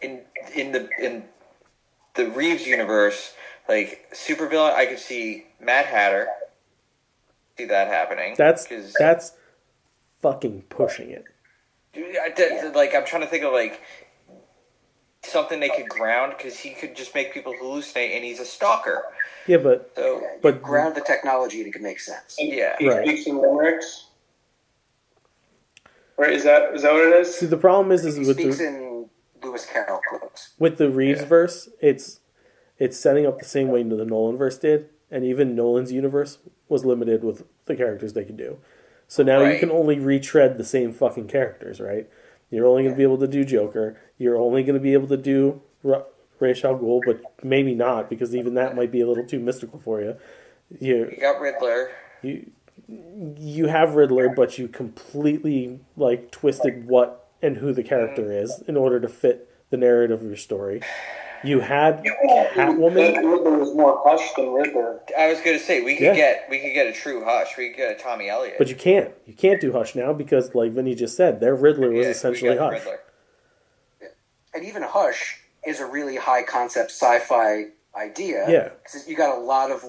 In the Reeves universe, like supervillain, I could see Mad Hatter. See that happening. That's fucking pushing it. Like I'm trying to think of like something they could ground because he could just make people hallucinate, and he's a stalker. Yeah, but ground the technology and it could make sense. Yeah, he speaks in limericks. Right? Is that what it is? See, the problem is he speaks in Lewis Carroll quotes. With the Reeves verse, it's setting up the same way the Nolan verse did, and even Nolan's universe was limited with the characters they could do. So now you can only retread the same fucking characters, right? You're only going to be able to do Joker. You're only going to be able to do Ra's al Ghul, but maybe not, because even that might be a little too mystical for you. You got Riddler. You have Riddler, but you completely twisted what and who the character is in order to fit the narrative of your story. You had Catwoman. Riddler was more Hush than Riddler. I was going to say we could get a true Hush. We could get a Tommy Elliott. But you can't. You can't do Hush now because, like Vinny just said, their Riddler was essentially Hush. Riddler. And even Hush is a really high concept sci-fi idea. Yeah, because you got a lot of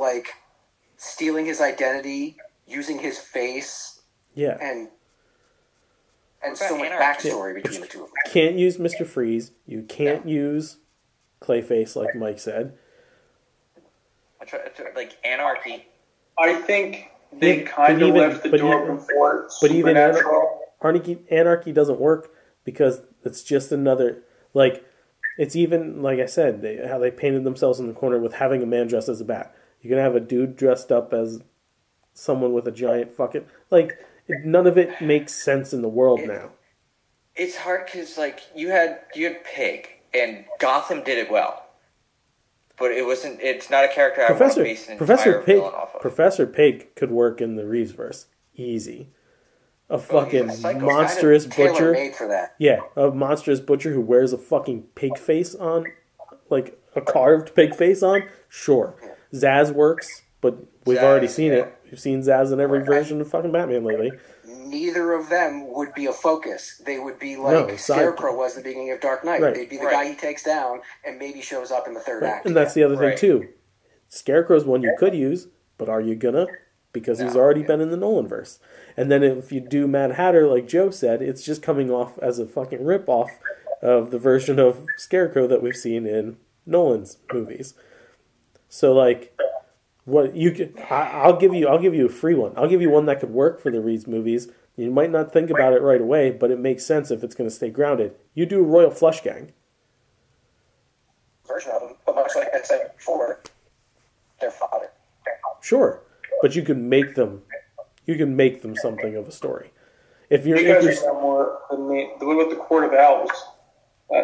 stealing his identity, using his face. Yeah, and so much backstory between the two of them. You can't use Mr. Freeze. You can't use Clayface, like Mike said. Like Anarchy. I think they kind of left the door open for Supernatural. Even Anarchy doesn't work because it's just another it's even like I said how they painted themselves in the corner with having a man dressed as a bat. You can have a dude dressed up as someone with a giant fucking none of it makes sense in the world now. It's hard because you had Pig. And Gotham did it well, but it wasn't. It's not a character I want to base an entire villain off of. Professor Pig could work in the Reeveverse, easy. A fucking monstrous butcher. Made for that. Yeah, a monstrous butcher who wears a fucking pig face on, like a carved pig face on. Sure, Zaz works, but we've already seen it. We've seen Zaz in every version of fucking Batman lately. Neither of them would be a focus. They would be like Scarecrow was at the beginning of Dark Knight. Right. They'd be the guy he takes down and maybe shows up in the third act. And that's the other thing, too. Scarecrow's one you could use, but are you gonna? Because he's already been in the Nolanverse. And then if you do Mad Hatter, like Joe said, it's just coming off as a fucking ripoff of the version of Scarecrow that we've seen in Nolan's movies. So, what you could, I'll give you a free one. I'll give you one that could work for the Reeves movies. You might not think about it right away, but it makes sense if it's going to stay grounded. You do Royal Flush Gang. Version of them, but much like I said before, their father. Sure, but you can make them something of a story. If you're more the way with the Court of Owls.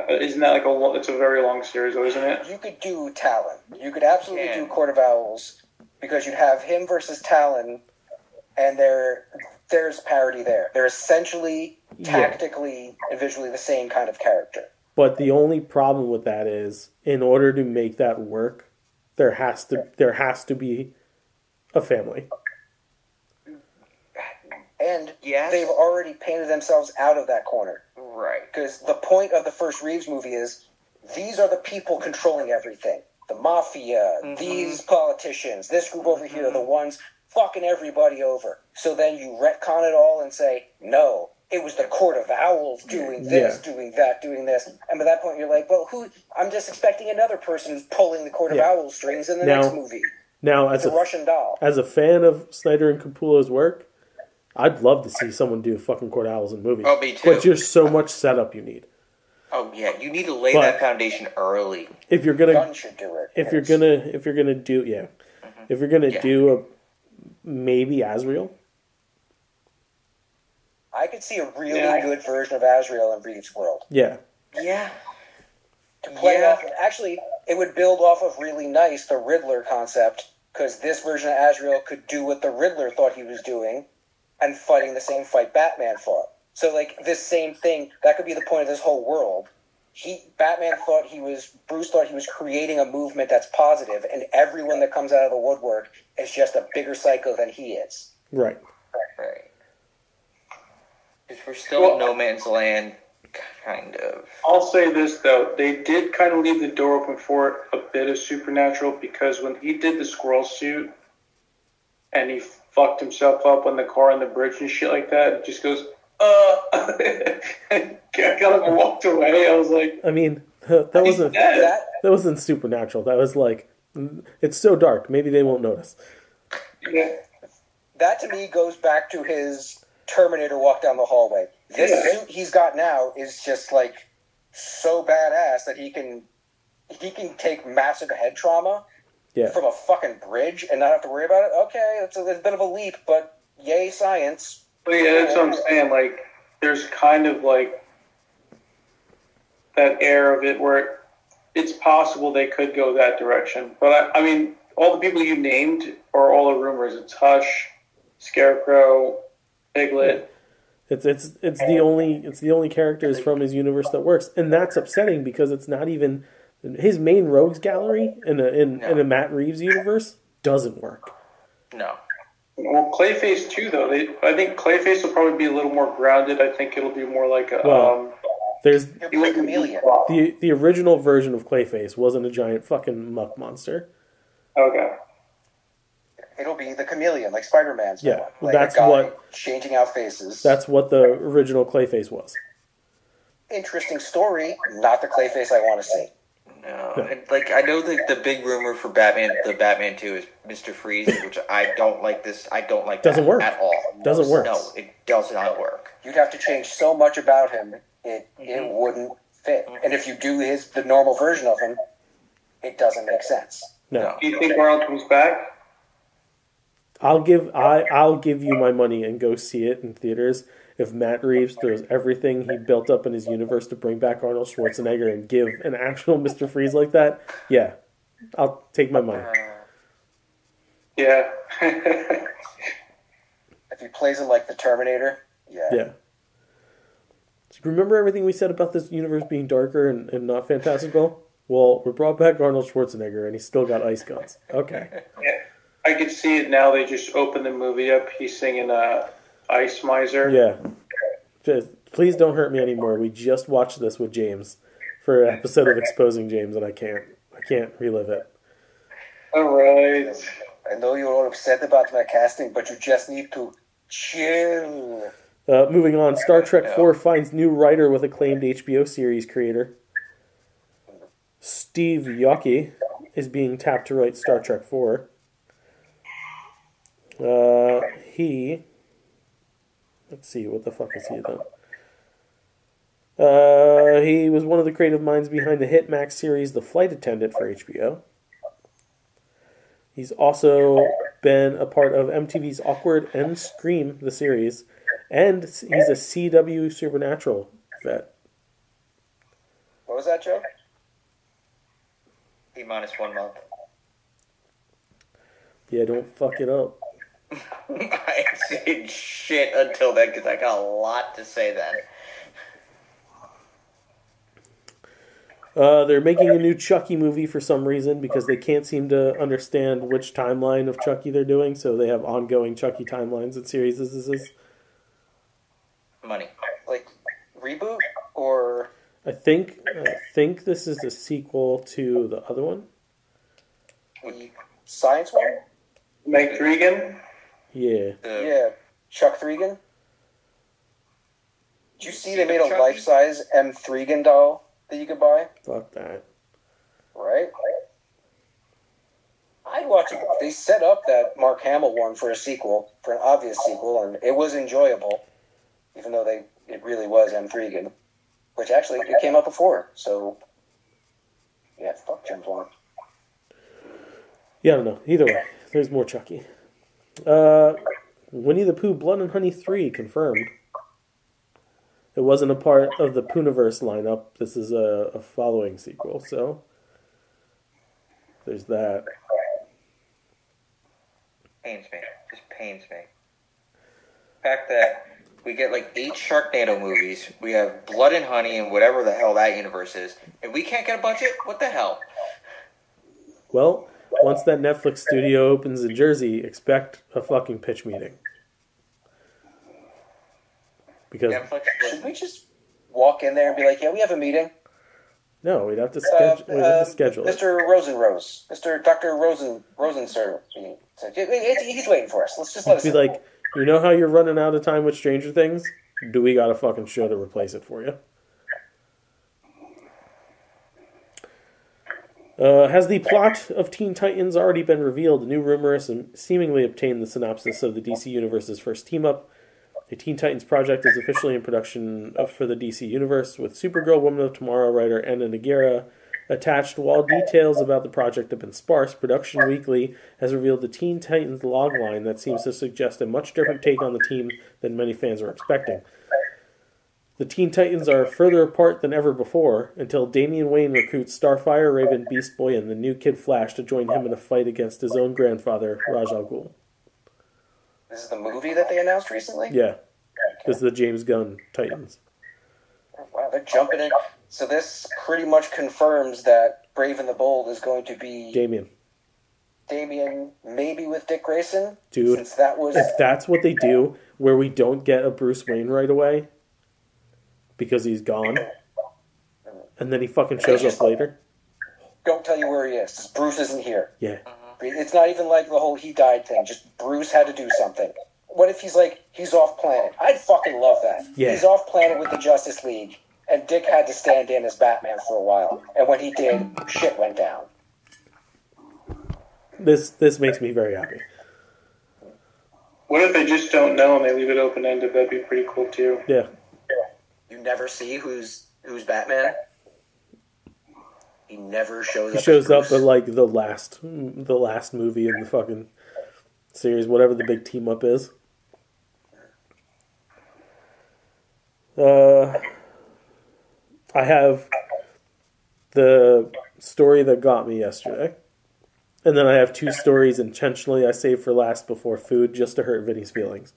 Isn't that it's a very long series, though, isn't it? You could do Talon. You could absolutely do Court of Owls because you'd have him versus Talon, and there's parity there. They're essentially tactically and visually the same kind of character. But the only problem with that is, in order to make that work, there has to be a family. And they've already painted themselves out of that corner. Right. Because the point of the first Reeves movie is, these are the people controlling everything. The mafia, these politicians, this group over here are the ones fucking everybody over. So then you retcon it all and say, no, it was the Court of Owls doing this, doing that, doing this. And by that point, you're like, well, I'm just expecting another person who's pulling the Court of Owls strings in the next movie. Now, it's a Russian doll. As a fan of Snyder and Capullo's work, I'd love to see someone do fucking Court of Owls in movies. Oh, me too. But there's so much setup you need. Oh yeah, you need to lay that foundation early. If you're gonna, Gunn should do it. If you're gonna do a maybe Azrael. I could see a really good version of Azrael in Reeves' world. Yeah. Yeah. To play off, actually, it would build off of really nice the Riddler concept, because this version of Azrael could do what the Riddler thought he was doing, and fighting the same fight Batman fought. So, like, this same thing, that could be the point of this whole world. Bruce thought he was creating a movement that's positive, and everyone that comes out of the woodwork is just a bigger psycho than he is. Right. Right. Because we're still in no man's land, kind of. I'll say this, though. They did kind of leave the door open for a bit of supernatural, because when he did the squirrel suit, and he fucked himself up on the car on the bridge and shit like that, it just goes, I got up and walked away. I was like, I mean, that wasn't supernatural. That was like, it's so dark. Maybe they won't notice. Yeah. That to me goes back to his Terminator walk down the hallway. This suit he's got now is just like so badass that he can take massive head trauma from a fucking bridge and not have to worry about it. Okay, it's a bit of a leap, but yay science. But yeah, that's what I'm saying. Like, there's kind of like that air of it where it's possible they could go that direction. But I mean, all the people you named are all the rumors. It's Hush, Scarecrow, Piglet. It's the only characters from his universe that works, and that's upsetting because it's not even his main rogues gallery in a Matt Reeves universe doesn't work. No. Well, Clayface too, though. I think Clayface will probably be a little more grounded. I think it'll be more like a. There's a chameleon. The original version of Clayface wasn't a giant fucking muck monster. Okay. It'll be the chameleon, like Spider-Man's. Yeah, like that's a guy what changing out faces. That's what the original Clayface was. Interesting story, not the Clayface I want to see. No. And, like, I know the big rumor for Batman 2 is Mr. Freeze, which I don't like this. I don't like doesn't that work at all. Doesn't work. No, it does not work. You'd have to change so much about him, it wouldn't fit. And if you do the normal version of him, it doesn't make sense. No. Do you think Arnold comes back? I'll give you my money and go see it in theaters if Matt Reeves throws everything he built up in his universe to bring back Arnold Schwarzenegger and give an actual Mr. Freeze like that. Yeah, I'll take my money. Yeah. If he plays him like the Terminator, yeah. Do you remember everything we said about this universe being darker and not fantastical? Well, we brought back Arnold Schwarzenegger and he's still got ice guns. Okay. Yeah. I could see it now. They just opened the movie up. He's singing Ice Miser. Yeah. Just, please don't hurt me anymore. We just watched this with James for an episode of Exposing James, and I can't relive it. All right. I know you're all upset about my casting, but you just need to chill. Moving on, Star Trek 4 finds new writer with acclaimed HBO series creator. Steve Yockey is being tapped to write Star Trek 4. Let's see, what the fuck is he then? He was one of the creative minds behind the hit Max series The Flight Attendant for HBO. He's also been a part of MTV's Awkward and Scream, the series, and he's a CW Supernatural vet. What was that, Joe? T-minus 1 month. Yeah, don't fuck it up. I ain't saying shit until then because I got a lot to say then. They're making a new Chucky movie for some reason because they can't seem to understand which timeline of Chucky they're doing, so they have ongoing Chucky timelines and series. This is money. Like reboot or I think this is the sequel to the other one. The science one? Mike 3 again? Yeah. Yeah. Chuck Thregan? Did you see they made a life-size M3 doll that you could buy? Fuck that. Right? I'd watch it. They set up that Mark Hamill one for a sequel, for an obvious sequel, and it was enjoyable, even though it really was M3, which actually it came up before. So, yeah, fuck James Wan. Yeah, I don't know. Either way, there's more Chucky. Winnie the Pooh Blood and Honey 3 confirmed. It wasn't a part of the Pooniverse lineup. This is a following sequel, so there's that. Pains me. Just pains me. The fact that we get like 8 Sharknado movies, we have Blood and Honey and whatever the hell that universe is, and we can't get a budget? What the hell? Well, once that Netflix studio opens in Jersey, expect a fucking pitch meeting. Because Netflix, should we just walk in there and be like, yeah, we have a meeting? no, we'd have to schedule it. Mr. Rosenrose. Mr. Dr. Rosensir. He's waiting for us. Let's just let us Be in. like, you know how you're running out of time with Stranger Things? Do we got a fucking show to replace it for you? Has the plot of Teen Titans already been revealed? A new rumor has seemingly obtained the synopsis of the DC Universe's first team-up. A Teen Titans project is officially in production for the DC Universe, with Supergirl, Woman of Tomorrow writer Anna Nagara attached. While details about the project have been sparse, Production Weekly has revealed the Teen Titans logline that seems to suggest a much different take on the team than many fans were expecting. The Teen Titans are further apart than ever before, until Damian Wayne recruits Starfire, Raven, Beast Boy, and the new Kid Flash to join him in a fight against his own grandfather, Ra's al Ghul. This is the movie that they announced recently? Yeah, this is the James Gunn Titans. Wow, they're jumping in. So this pretty much confirms that Brave and the Bold is going to be Damian, maybe with Dick Grayson? Dude, since that was... if that's what they do, where we don't get a Bruce Wayne right away, because he's gone, and then he fucking shows up later. Don't tell you where he is. Bruce isn't here. Yeah. It's not even like the whole he died thing. Just Bruce had to do something. What if he's like, he's off planet? I'd fucking love that. Yeah. He's off planet with the Justice League, and Dick had to stand in as Batman for a while. And when he did, shit went down. This makes me very happy. What if they just don't know and they leave it open-ended? That'd be pretty cool, too. Yeah. You never see who's Batman? He never shows up. He shows as up Bruce. at like the last movie in the fucking series, whatever the big team up is. I have the story that got me yesterday, and then I have 2 stories intentionally I saved for last before food, just to hurt Vinny's feelings.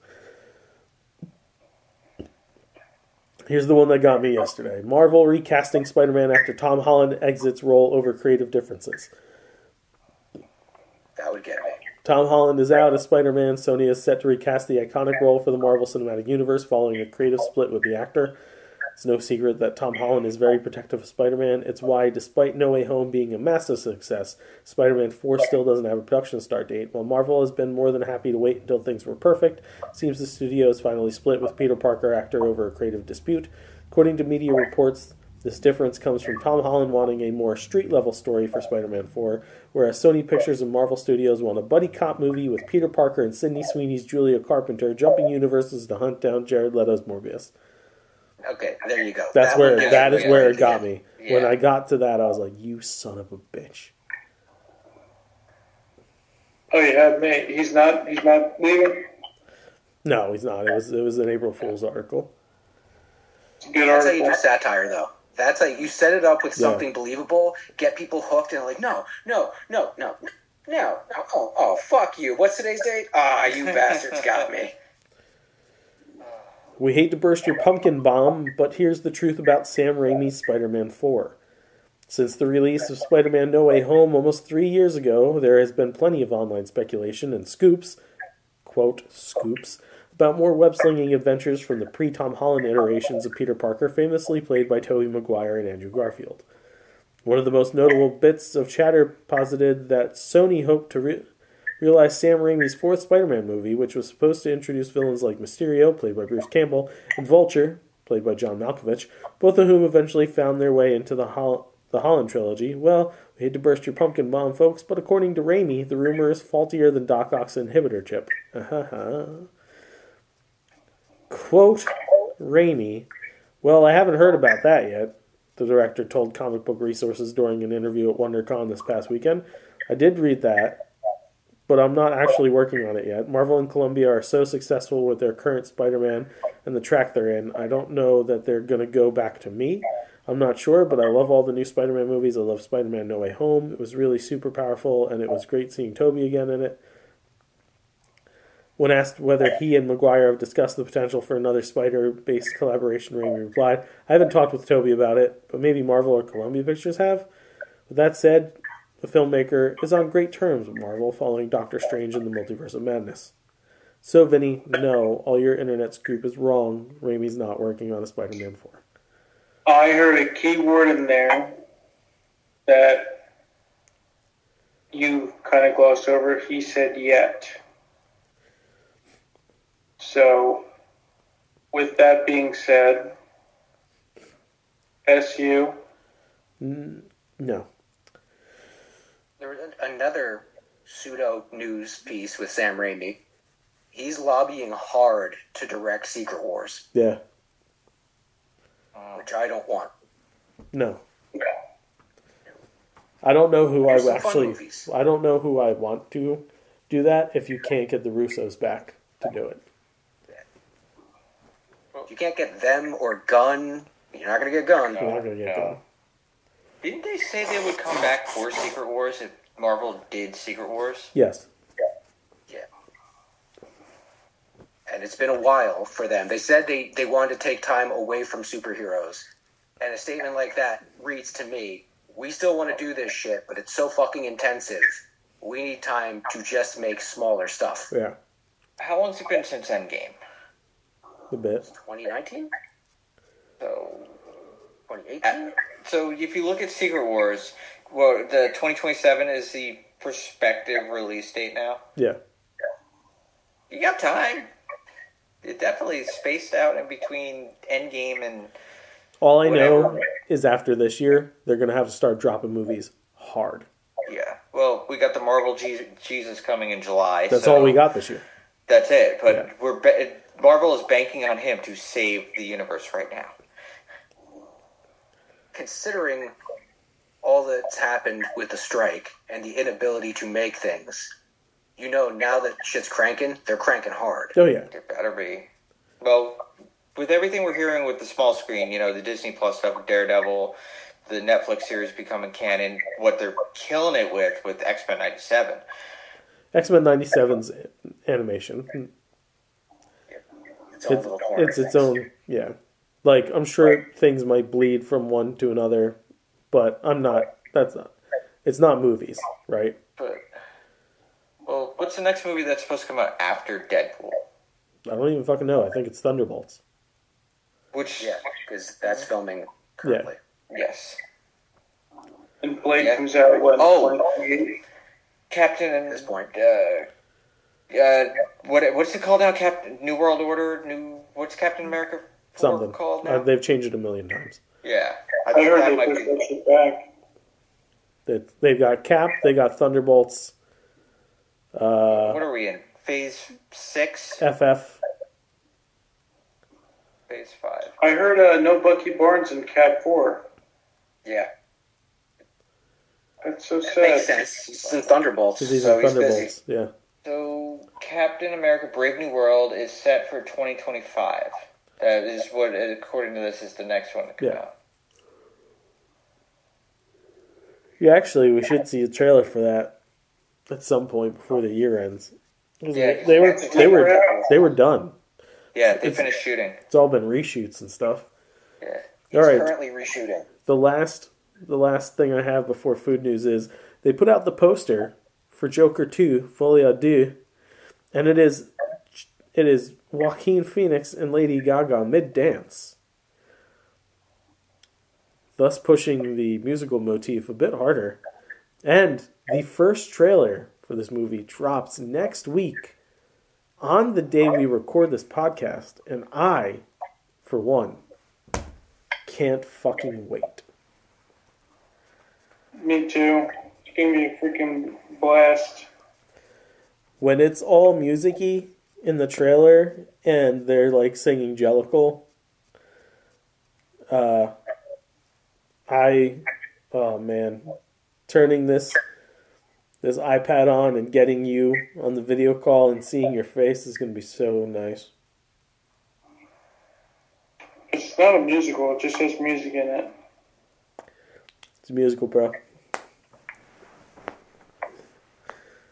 Here's the one that got me yesterday. Marvel recasting Spider-Man after Tom Holland exits role over creative differences. That would get me. Tom Holland is out as Spider-Man. Sony is set to recast the iconic role for the Marvel Cinematic Universe following a creative split with the actor. It's no secret that Tom Holland is very protective of Spider-Man. It's why, despite No Way Home being a massive success, Spider-Man 4 still doesn't have a production start date. While Marvel has been more than happy to wait until things were perfect, it seems the studio has finally split with Peter Parker actor over a creative dispute. According to media reports, this difference comes from Tom Holland wanting a more street-level story for Spider-Man 4, whereas Sony Pictures and Marvel Studios want a buddy cop movie with Peter Parker and Sydney Sweeney's Julia Carpenter jumping universes to hunt down Jared Leto's Morbius. Okay, there you go. That is where it got me. Yeah. When I got to that, I was like, "You son of a bitch!" Oh, you had me. He's not leaving? No, he's not. It was an April Fool's article. It's a good That's how article. you do satire, though. That's how you set it up with Yeah. something believable, get people hooked, and like, no. Oh, fuck you. What's today's date? Ah, you bastards got me. We hate to burst your pumpkin bomb, but here's the truth about Sam Raimi's Spider-Man 4. Since the release of Spider-Man No Way Home almost 3 years ago, there has been plenty of online speculation and scoops, quote, scoops, about more web-slinging adventures from the pre-Tom Holland iterations of Peter Parker, famously played by Tobey Maguire and Andrew Garfield. One of the most notable bits of chatter posited that Sony hoped to realize Sam Raimi's 4th Spider-Man movie, which was supposed to introduce villains like Mysterio, played by Bruce Campbell, and Vulture, played by John Malkovich, both of whom eventually found their way into the Holland trilogy. Well, we hate to burst your pumpkin bomb, folks, but according to Raimi, the rumor is faultier than Doc Ock's inhibitor chip. Quote, Raimi, well, I haven't heard about that yet, the director told Comic Book Resources during an interview at WonderCon this past weekend. I did read that, but I'm not actually working on it yet. Marvel and Columbia are so successful with their current Spider-Man and the track they're in, I don't know that they're going to go back to me. I'm not sure, but I love all the new Spider-Man movies. I love Spider-Man No Way Home. It was really super powerful, and it was great seeing Tobey again in it. When asked whether he and Maguire have discussed the potential for another Spider-based collaboration, Raimi replied, I haven't talked with Tobey about it, but maybe Marvel or Columbia Pictures have. With that said, the filmmaker is on great terms with Marvel following Doctor Strange and the Multiverse of Madness. So, Vinny, no, all your internet scoop is wrong. Raimi's not working on a Spider-Man 4. I heard a key word in there that you kind of glossed over. He said yet. So, with that being said, SU? No. There was another pseudo-news piece with Sam Raimi. He's lobbying hard to direct Secret Wars. Yeah. Which I don't want. No. I don't know who There's I some fun actually... movies. I don't know who I want to do that if you can't get the Russos back to do it. If you can't get them or Gunn, you're not going to get Gunn. You're not going to get them. Didn't they say they would come back for Secret Wars if Marvel did Secret Wars? Yes. Yeah. And it's been a while for them. They said they wanted to take time away from superheroes. And a statement like that reads to me, we still want to do this shit, but it's so fucking intensive. We need time to just make smaller stuff. Yeah. How long's it been since Endgame? A bit. 2019? So, 2018? so if you look at Secret Wars, well, the 2027 is the prospective release date now. Yeah. You got time. It definitely is spaced out in between Endgame and All I know whatever. is after this year, they're going to have to start dropping movies hard. Yeah. Well, we got the Marvel Jesus coming in July. That's so all we got this year. That's it. But Yeah. Marvel is banking on him to save the universe right now. Considering all that's happened with the strike and the inability to make things, you know, now that shit's cranking, they're cranking hard. Oh, yeah. It better be. Well, with everything we're hearing with the small screen, you know, the Disney Plus stuff with Daredevil, the Netflix series becoming canon, what they're killing it with X-Men 97. X-Men 97's animation. Its own little corner It's its things. own, yeah. Like, I'm sure things might bleed from one to another, but it's not movies, right? But, well, what's the next movie that's supposed to come out after Deadpool? I don't even fucking know. I think it's Thunderbolts. Which, Yeah, because that's filming currently. yes. And Blade Yeah. comes out when? Oh. 2028? Captain At this point. What's it called now? New World Order? What's Captain America 4 Something. called now? They've changed it a million times. Yeah. I think heard that they might pushed be. that shit back. They've got Cap, they got Thunderbolts, What are we in? Phase 6? FF. Phase 5. I heard no Bucky Barnes in Cat 4. Yeah. That's so That sad. makes sense. It's in Thunderbolts, Because he's so in he's busy. Thunderbolts. Yeah. So, Captain America Brave New World is set for 2025. That is what, according to this, is the next one to come Yeah. out. Yeah, actually, we should see a trailer for that at some point before the year ends. 'Cause Yeah, they were done. Yeah, they finished shooting. It's all been reshoots and stuff. Yeah. All right. Currently reshooting. The last thing I have before food news is they put out the poster for Joker 2, Folie à Deux, and it is Joaquin Phoenix and Lady Gaga mid-dance, thus pushing the musical motif a bit harder. And the first trailer for this movie drops next week on the day we record this podcast, and I, for one, can't fucking wait. Me too. It's gonna be a freaking blast. When it's all music-y in the trailer and they're like singing Jellicle, oh man, turning this iPad on and getting you on the video call and seeing your face is going to be so nice. It's not a musical, it just has music in it. It's a musical, bro.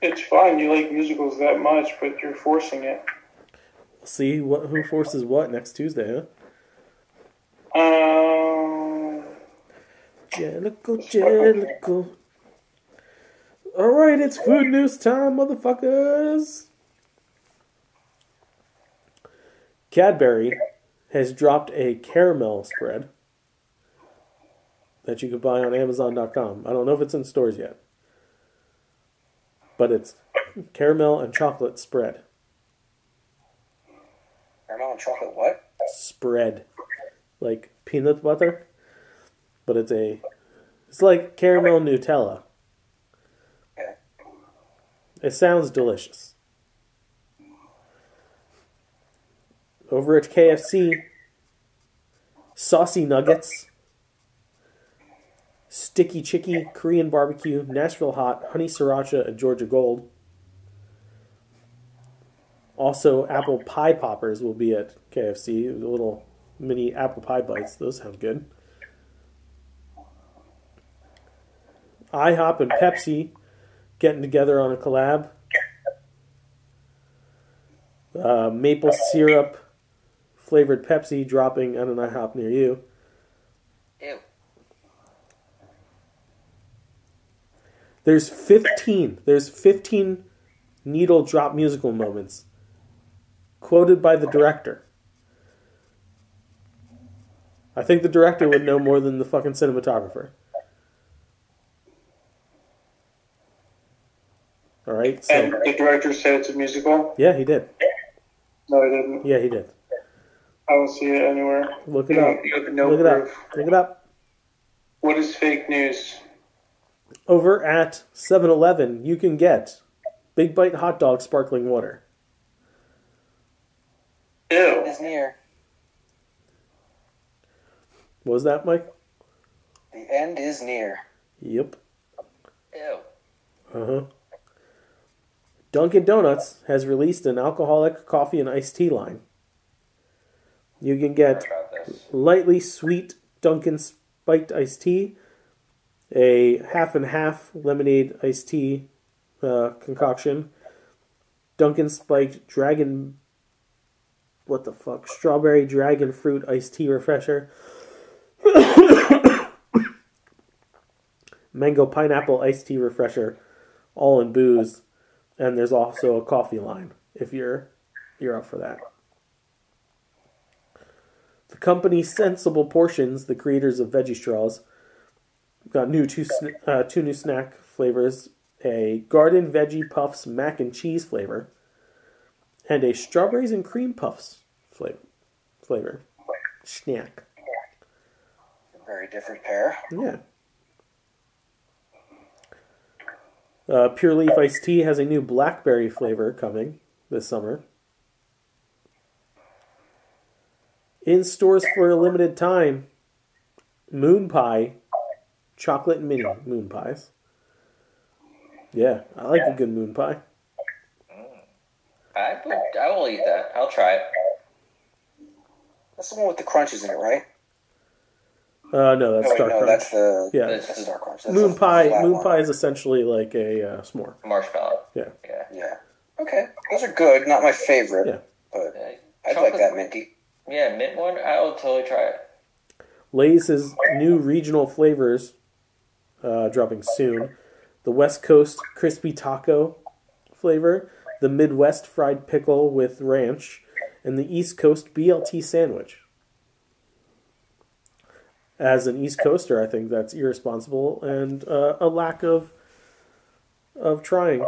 It's fine, you like musicals that much, but you're forcing it. We'll see who forces what next Tuesday, huh? Jellicle. Alright, it's food news time, motherfuckers. Cadbury has dropped a caramel spread that you could buy on Amazon.com. I don't know if it's in stores yet. But it's caramel and chocolate spread. Caramel and chocolate what? Spread. Like peanut butter. But it's like caramel Nutella. Okay. It sounds delicious. Over at KFC, saucy nuggets, sticky chicky, Korean barbecue, Nashville hot, honey sriracha, and Georgia gold. Also, apple pie poppers will be at KFC. The little mini apple pie bites. Those sound good. IHOP and Pepsi getting together on a collab. Maple syrup flavored Pepsi dropping at an IHOP near you. Ew. There's 15 needle drop musical moments quoted by the director. I think the director would know more than the fucking cinematographer. All right. So, And the director said it's a musical? yeah, he did. No, he didn't. Yeah, he did. I don't see it anywhere. Look it up. You have no Look it up. proof. Look it up. What is fake news? Over at 7-Eleven, you can get Big Bite hot dog sparkling water. It Ew. is near. What was that, Mike? The end is near. Yep. Ew. Uh-huh. Dunkin' Donuts has released an alcoholic coffee and iced tea line. You can get lightly sweet Dunkin' spiked iced tea, a half and half lemonade iced tea concoction, Dunkin' spiked dragon, strawberry dragon fruit iced tea refresher, mango pineapple iced tea refresher, all in booze, and there's also a coffee line if you're up for that. The company Sensible Portions, the creators of Veggie Straws, got two new snack flavors: a Garden Veggie Puffs mac and cheese flavor, and a strawberries and cream puffs flavor. Snack. A very different pair. Yeah. Pure Leaf Iced Tea has a new blackberry flavor coming this summer. In stores for a limited time, Moon Pie, chocolate mini moon pies. Yeah, I like a good moon pie. I will eat that. I'll try it. That's the one with the crunches in it, right? No, that's Star Crunch. That's the Yeah. that's Star Crunch. That's Moon the pie. flat Moon one. pie is essentially like a s'more. Marshmallow. Yeah. Yeah. Yeah. Okay, those are good. Not my favorite, Yeah. but Yeah. I'd like that minty. Yeah, mint one. I will totally try it. Lay's has new regional flavors dropping soon. The West Coast crispy taco flavor, the Midwest fried pickle with ranch, and the East Coast BLT sandwich. As an East Coaster, I think that's irresponsible and a lack of trying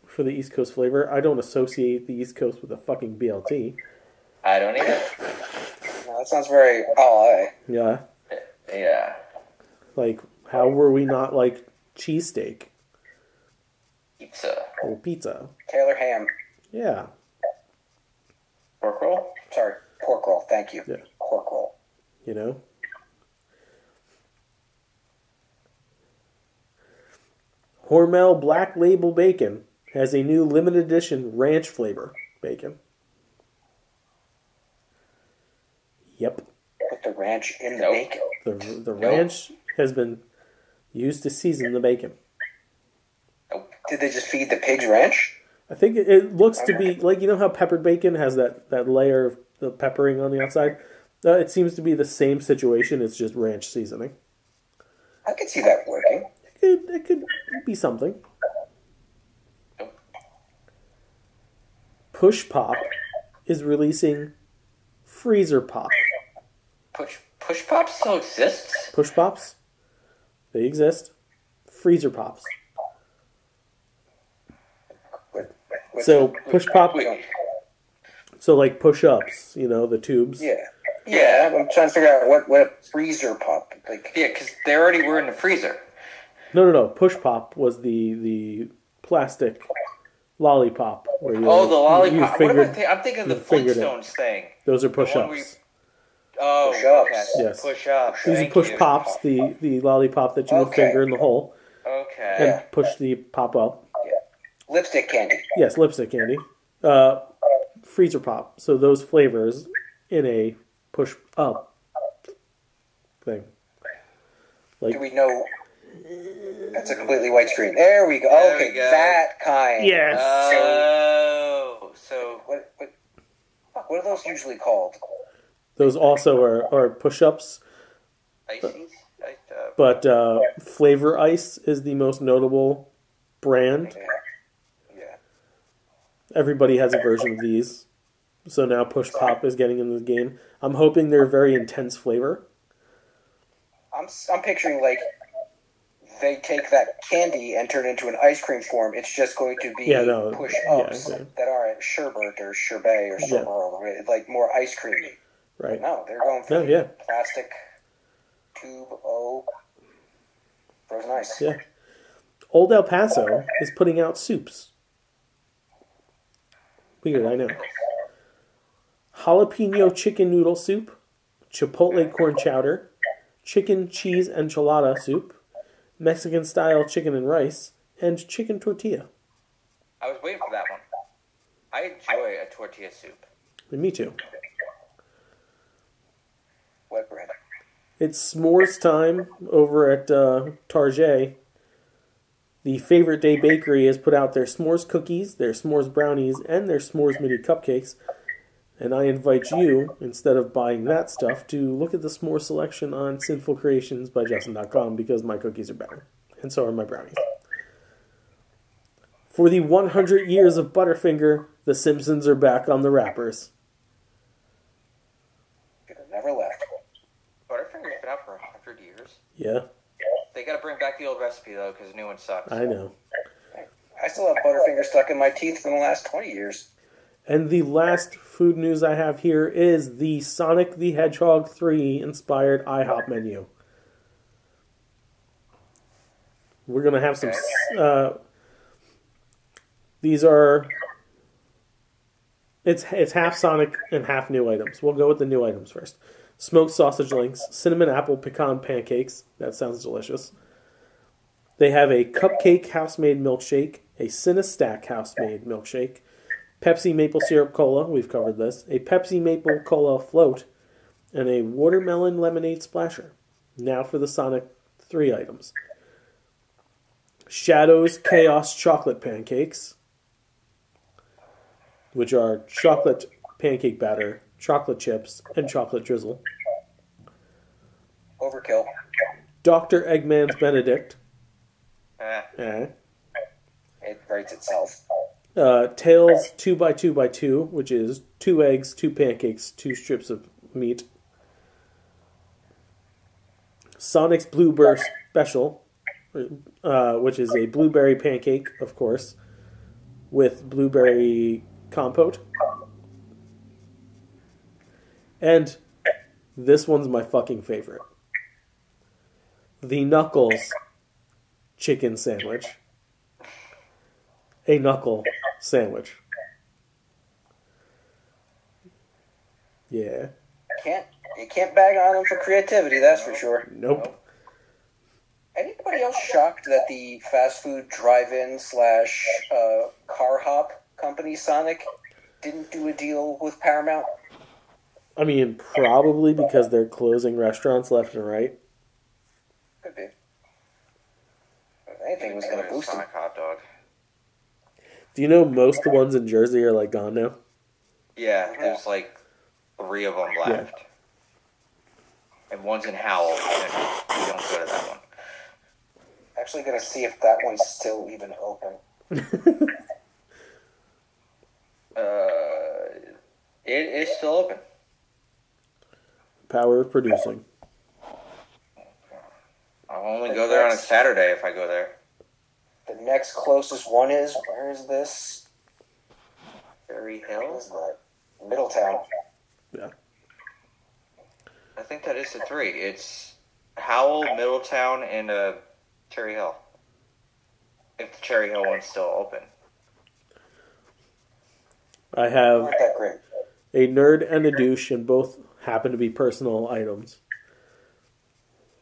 for the East Coast flavor. I don't associate the East Coast with a fucking BLT. I don't either. No, that sounds very LA. Yeah. Yeah. Like, how were we not like cheesesteak Pizza. or pizza? Taylor ham. Yeah. Pork roll? Sorry, pork roll. Thank you. Yeah. Pork roll. You know? Hormel Black Label Bacon has a new limited edition ranch flavor bacon. Yep. Put the ranch in the Nope. bacon. The ranch has been used to season the bacon. Did they just feed the pigs ranch? I think it looks to be like, you know how peppered bacon has that layer of the peppering on the outside? It seems to be the same situation. It's just ranch seasoning. I could see that working. It could be something. Push Pop is releasing Freezer Pop. Push Pop still exists? Push Pops, they exist. Freezer Pops. So Push Pop. So like push-ups, you know, the tubes. Yeah. I'm trying to figure out what a freezer pop like. Yeah, because they already were in the freezer. No. Push Pop was the plastic lollipop. Where you, The lollipop. You What am I'm thinking of the fingered it. Flintstones thing. Those are The one push-ups. where you- Oh, Push-ups. okay. Yes. Push-ups. These are Thank push you. pops, the lollipop that you would Okay. finger in the hole Okay. and push the pop up. Lipstick candy. Yes, lipstick candy. Freezer Pop. So those flavors in a push up thing. Do Like, we know? That's a completely white screen. There we go. There Okay, we go. that kind. yes. So What are those usually called? Those also are push ups. ices? But Flavor Ice is the most notable brand. Yeah. Everybody has a version of these. So now Push Pop is getting into the game. I'm hoping they're very intense flavor. I'm picturing like they take that candy and turn it into an ice cream form. It's just going to be push ups that are sherbet or sherbet or sherbet, like more ice creamy. Right. No, they're going for plastic tube frozen ice. Yeah. Old El Paso is putting out soups. Weird, I know. Jalapeno chicken noodle soup, chipotle corn chowder, chicken cheese enchilada soup, Mexican style chicken and rice, and chicken tortilla. I was waiting for that one. I enjoy a tortilla soup. And me too. Wet bread. It's s'mores time over at Target. The Favorite Day Bakery has put out their s'mores cookies, their s'mores brownies, and their s'mores mini cupcakes. And I invite you, instead of buying that stuff, to look at the s'more selection on sinfulcreationsbyjustin.com because my cookies are better. And so are my brownies. For the 100 years of Butterfinger, the Simpsons are back on the wrappers. Never left. Butterfinger's been out for 100 years. Yeah, They gotta bring back the old recipe, though, because the new one sucks. I know. I still have Butterfinger stuck in my teeth from the last 20 years. And the last food news I have here is the Sonic the Hedgehog 3 inspired IHOP menu. We're going to have some... these are... It's half Sonic and half new items. We'll go with the new items first. Smoked sausage links, cinnamon apple pecan pancakes. That sounds delicious. They have a cupcake house-made milkshake, a Cinestack house-made milkshake, Pepsi maple syrup cola, we've covered this, a Pepsi maple cola float, and a watermelon lemonade splasher. Now for the Sonic 3 items. Shadows Chaos chocolate pancakes, which are chocolate pancake batter, chocolate chips, and chocolate drizzle. Overkill. Dr. Eggman's Benedict. It writes itself. Tails 2x2x2, which is 2 eggs, 2 pancakes, 2 strips of meat. Sonic's Blueberry Special, which is a blueberry pancake, of course, with blueberry compote. And this one's my fucking favorite. the Knuckles chicken sandwich. A knuckle sandwich. Yeah. You can't bag on them for creativity, that's for sure. Nope. Anybody else shocked that the fast food drive-in slash car hop company Sonic didn't do a deal with Paramount? I mean, probably because they're closing restaurants left and right. Could be. If anything, was going to boost them. Sonic hot dog. Do you know most of the ones in Jersey are like gone now? Yeah, there's like 3 of them left. And one's in Howell, and we don't go to that one. Actually going to see if that one's still even open. It is still open. Power of producing. I'll only go there on a Saturday if I go there. The next closest one is, where is this? Cherry What Hill? is that? Middletown. Yeah. I think that is the 3. It's Howell, Middletown, and Cherry Hill. If the Cherry Hill one's still open. I have Not that great. a nerd and a douche, and both happen to be personal items.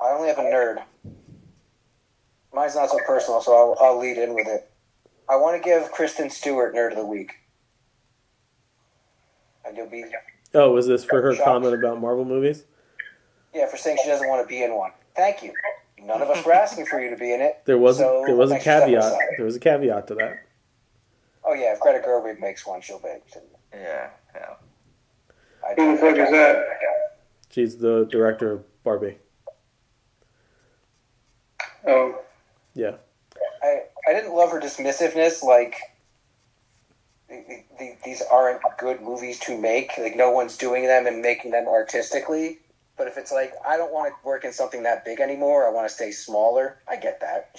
I only have a nerd. Mine's not so personal, so I'll lead in with it. I want to give Kristen Stewart Nerd of the Week. And you'll be... Oh, was this for her Shocked. comment about Marvel movies? Yeah, for saying she doesn't want to be in one. Thank you. None of us were asking for you to be in it. There was so there was a thanks for stepping caveat. aside. There was a caveat to that. Oh yeah, if Greta Gerwig makes one, she'll be. Yeah. Who the fuck is that? She's the director of Barbie. Oh, Yeah. I didn't love her dismissiveness. Like these aren't good movies to make. Like no one's doing them and making them artistically. But if it's like I don't want to work in something that big anymore, I want to stay smaller. I get that.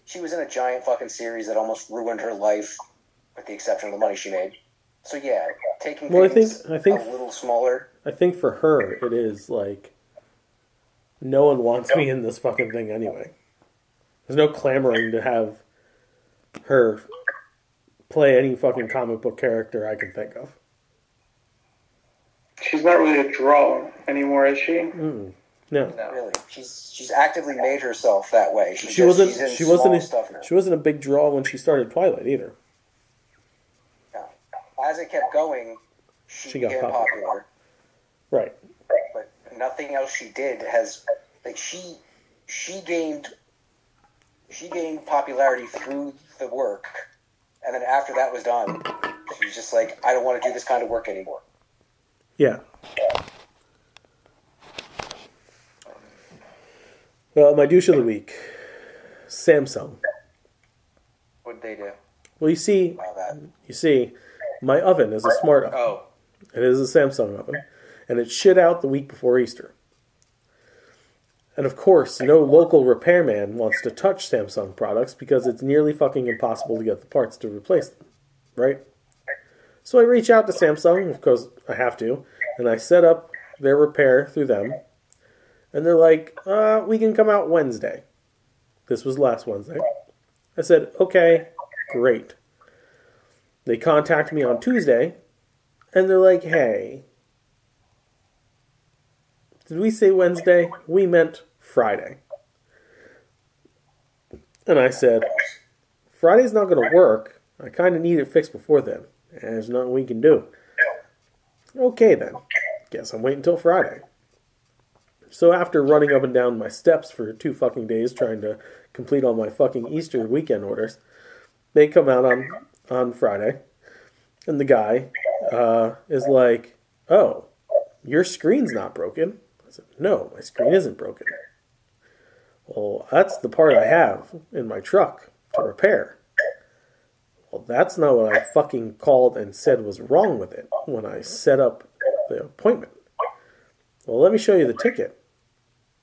She was in a giant fucking series that almost ruined her life, with the exception of the money she made. So yeah, taking things I think a little smaller. I think for her it is like no one wants me in this fucking thing anyway. There's no clamoring to have her play any fucking comic book character I can think of. she's not really a draw anymore, is she? No. No. Really, she's actively made herself that way. She wasn't She's in she small wasn't stuff now. she wasn't a big draw when she started Twilight either. Yeah. As it kept going, she got became popular. popular. Right. But nothing else she did has like she gained popularity through the work, and then after that was done, she was just like, I don't want to do this kind of work anymore. Yeah. Well, my douche of the week. Samsung. What'd they do? Well, you see, All that. my oven is a smart oven. Oh. It is a Samsung oven. And it shit out the week before Easter. And of course, no local repairman wants to touch Samsung products because it's nearly fucking impossible to get the parts to replace them. Right? So I reach out to Samsung, because I have to, and I set up their repair through them. And they're like, we can come out Wednesday. This was last Wednesday. I said, okay, great. They contact me on Tuesday, and they're like, hey, did we say Wednesday? We meant Friday. And I said, Friday's not going to work. I kind of need it fixed before then. And there's nothing we can do. Okay then. Guess I'm waiting until Friday. So after running up and down my steps for 2 fucking days trying to complete all my fucking Easter weekend orders, they come out on Friday. And the guy is like, oh, your screen's not broken. I said, no, my screen isn't broken. Well, that's the part I have in my truck to repair. Well, that's not what I fucking called and said was wrong with it when I set up the appointment. Well, let me show you the ticket.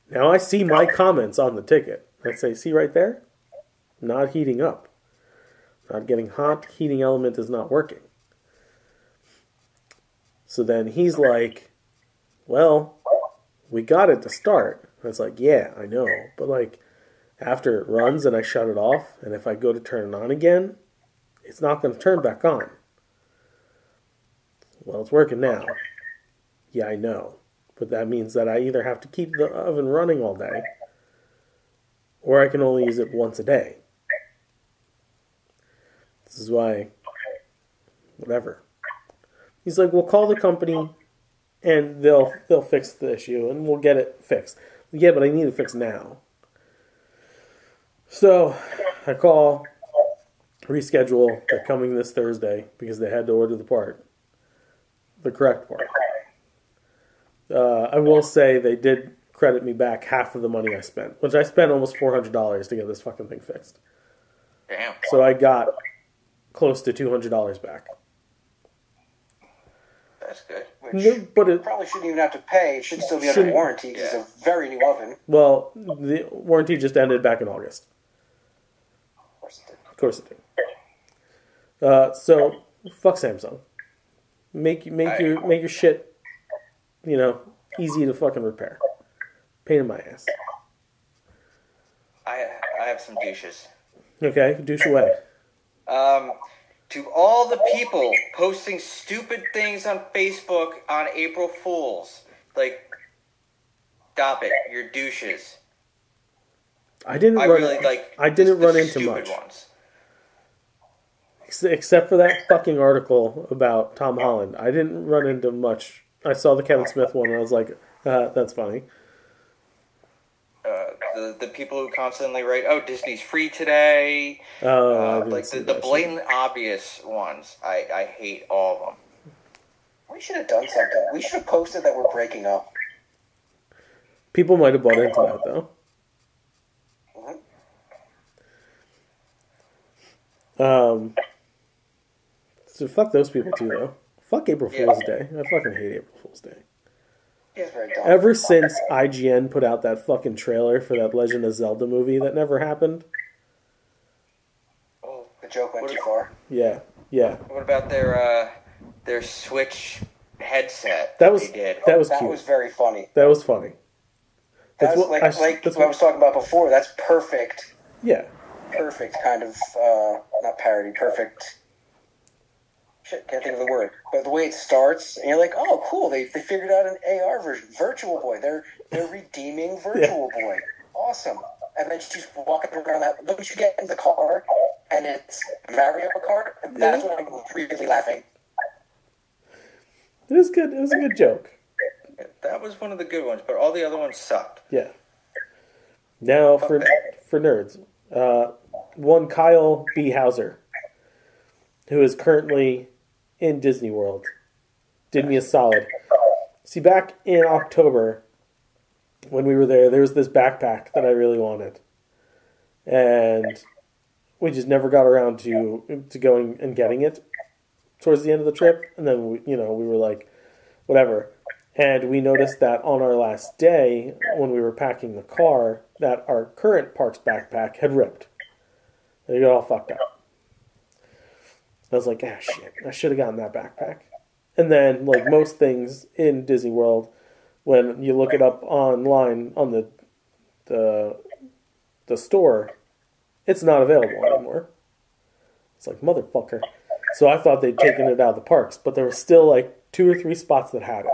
Now I see my comments on the ticket. I say, see right there? Not heating up. Not getting hot. Heating element is not working. So then he's like, well, we got it to start. I was like, yeah, I know. But like, after it runs and I shut it off, and if I go to turn it on again, it's not going to turn back on. Well, it's working now. Yeah, I know. But that means that I either have to keep the oven running all day, or I can only use it once a day. This is why, whatever. He's like, we'll call the company, and they'll fix the issue, and we'll get it fixed. Yeah, but I need it fixed now. So, I call, reschedule. They're coming this Thursday, because they had to order the part. The correct part. I will say they did credit me back half of the money I spent, which I spent almost $400 to get this fucking thing fixed. Damn. So I got close to $200 back. That's good. Which But it probably shouldn't even have to pay. It should still be under warranty because it's a very new oven. well, the warranty just ended back in August. Of course it did. Of course it did. So fuck Samsung. Make your shit, easy to fucking repair. Pain in my ass. I have some douches. Okay, douche away. To all the people posting stupid things on Facebook on April Fools, like, stop it, you're douches. I didn't run into much. Ones. Except for that fucking article about Tom Holland. I didn't run into much. I saw the Kevin Smith one and I was like, that's funny. The people who constantly write, "Oh, Disney's free today," like the blatant obvious ones. I hate all of them. We should have done something. We should have posted that we're breaking up. People might have bought into that though. Mm-hmm. So fuck those people too though. Fuck April Fool's Day. I fucking hate April Fool's Day. Yeah, very dumb. Ever since IGN put out that fucking trailer for that Legend of Zelda movie that never happened. Oh, the joke went too far. Yeah. What about their Switch headset? That was they did? That was That cute. was very funny. That was funny. That's what I was talking about before. That's perfect. Yeah. Perfect kind of, not parody, perfect. Shit, can't think of the word. But the way it starts, and you're like, oh, cool, they figured out an AR version. Virtual Boy. They're redeeming Virtual Boy. Awesome. And then she's walking around that. Look, you get in the car, and it's Mario Kart. And that's when I'm really laughing. It was good. It was a good joke. That was one of the good ones, but all the other ones sucked. Yeah. Now, for nerds. One Kyle B. Hauser, who is currently in Disney World, did me a solid. See, back in October, when we were there was this backpack that I really wanted. And we just never got around to going and getting it towards the end of the trip. And then, we were like, whatever. And we noticed that on our last day, when we were packing the car, that our current Parks backpack had ripped. They got all fucked up. I was like, shit, I should have gotten that backpack. And then, like most things in Disney World, when you look it up online on the store, it's not available anymore. It's like, motherfucker. So I thought they'd taken it out of the parks, but there were still like 2 or 3 spots that had it.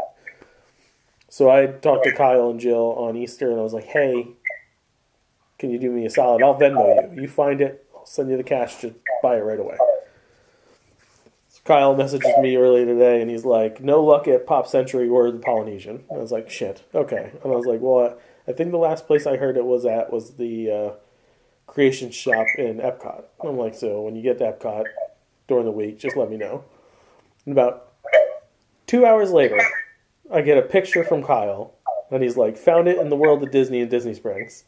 So I talked to Kyle and Jill on Easter, and I was like, hey, can you do me a solid? I'll Venmo you. You find it, I'll send you the cash, just buy it right away. So Kyle messages me earlier today, and he's like, no luck at Pop Century or the Polynesian. And I was like, shit, okay. And I was like, well, I think the last place I heard it was at was the Creation Shop in Epcot. I'm like, so when you get to Epcot during the week, just let me know. And about 2 hours later, I get a picture from Kyle, and he's like, found it in the World of Disney in Disney Springs.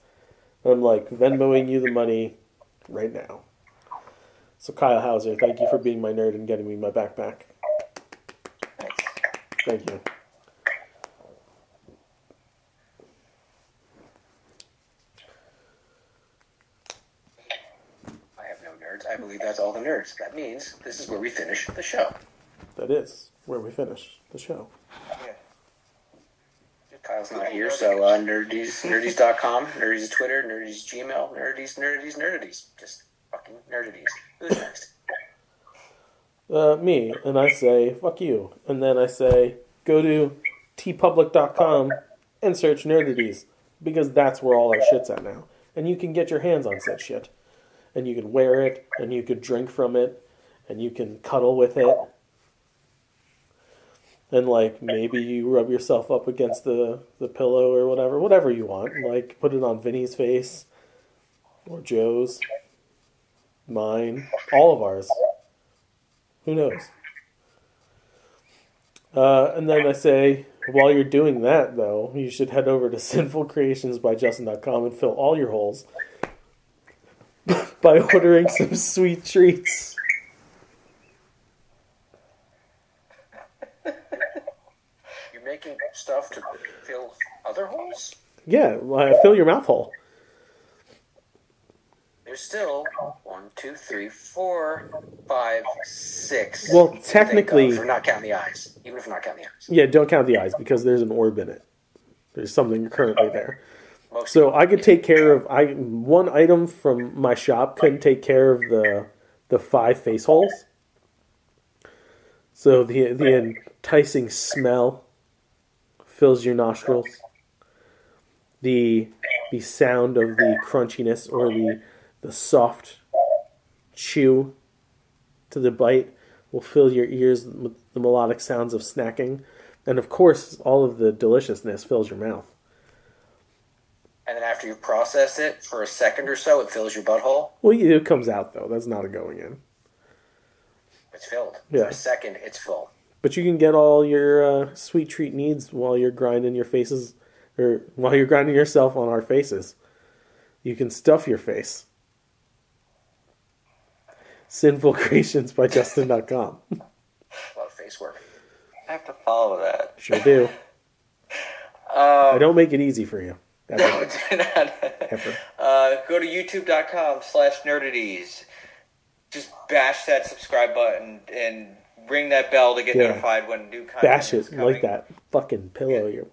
And I'm like, Venmoing you the money right now. So Kyle Hauser, thank you for being my nerd and getting me my backpack. Thank you. I have no nerds. I believe that's all the nerds. That means this is where we finish the show. That is where we finish the show. Yeah. Kyle's not here, so nerdies.com, nerdies Twitter, nerdies Gmail, nerdies. Just fucking nerdities. Who's next? Me. And I say, fuck you. And then I say, go to tpublic.com and search nerdities. Because that's where all our shit's at now. And you can get your hands on said shit. And you can wear it, and you can drink from it, and you can cuddle with it. And, like, maybe you rub yourself up against the pillow or whatever you want. Like, put it on Vinny's face, or Joe's, mine, all of ours. Who knows? And then I say, while you're doing that, though, you should head over to sinfulcreationsbyjustin.com and fill all your holes by ordering some sweet treats. You're making stuff to fill other holes? Yeah, fill your mouth hole. There's still 1, 2, 3, 4, 5, 6. Well, technically, if we're not counting the eyes. Even if we're not counting the eyes. Yeah, don't count the eyes because there's an orb in it. There's something currently there. Most So I could take care of one item from my shop couldn't take care of the 5 face holes. So the enticing smell fills your nostrils. The sound of the crunchiness or the soft chew to the bite will fill your ears with the melodic sounds of snacking. And of course, all of the deliciousness fills your mouth. And then after you've processed it for a second or so, it fills your butthole. Well, it comes out, though. That's not a going in. It's filled. Yeah. For a second, it's full. But you can get all your sweet treat needs while you're grinding your faces, or while you're grinding yourself on our faces. You can stuff your face. Sinfulcreationsbyjustin.com. A lot of face work. I have to follow that. Sure do. I don't make it easy for you. No, do not. Ever. Go to youtube.com/nerdities. Just bash that subscribe button and ring that bell to get notified when new content Bash is it coming. like that fucking pillow.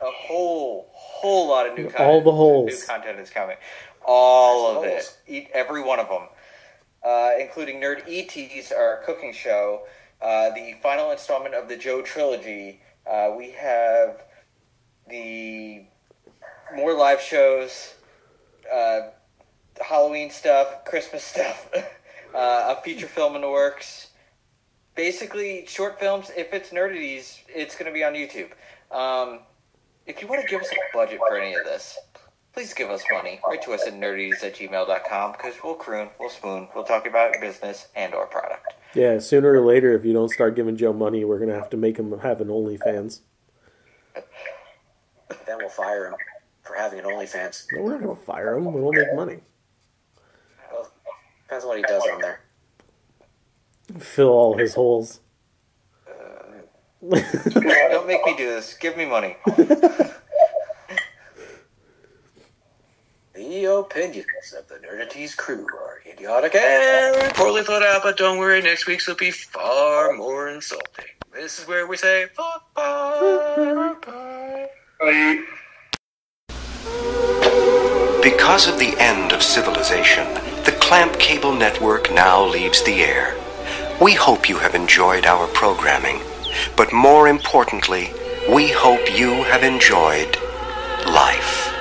A whole lot of new content. All the holes. New content is coming. All of it. Eat every one of them. Including Nerd ETs, our cooking show. The final installment of the Joe trilogy. We have the more live shows, Halloween stuff, Christmas stuff, a feature film in the works. Basically, short films. If it's Nerdities, it's going to be on YouTube. If you want to give us a budget for any of this, please give us money. Write to us at nerdities@gmail.com because we'll croon, we'll spoon, we'll talk about your business and or product. Yeah, sooner or later, if you don't start giving Joe money, we're going to have to make him have an OnlyFans. Then we'll fire him for having an OnlyFans. No, we're not going to fire him. We'll make money. Well, depends on what he does on there. Fill all his holes. Don't make me do this. Give me money. The opinions of the Nerdities crew are idiotic and poorly thought out, but don't worry, next week's will be far more insulting. This is where we say, fuck, bye, bye. Because of the end of civilization, the Clamp Cable Network now leaves the air. We hope you have enjoyed our programming, but more importantly, we hope you have enjoyed life.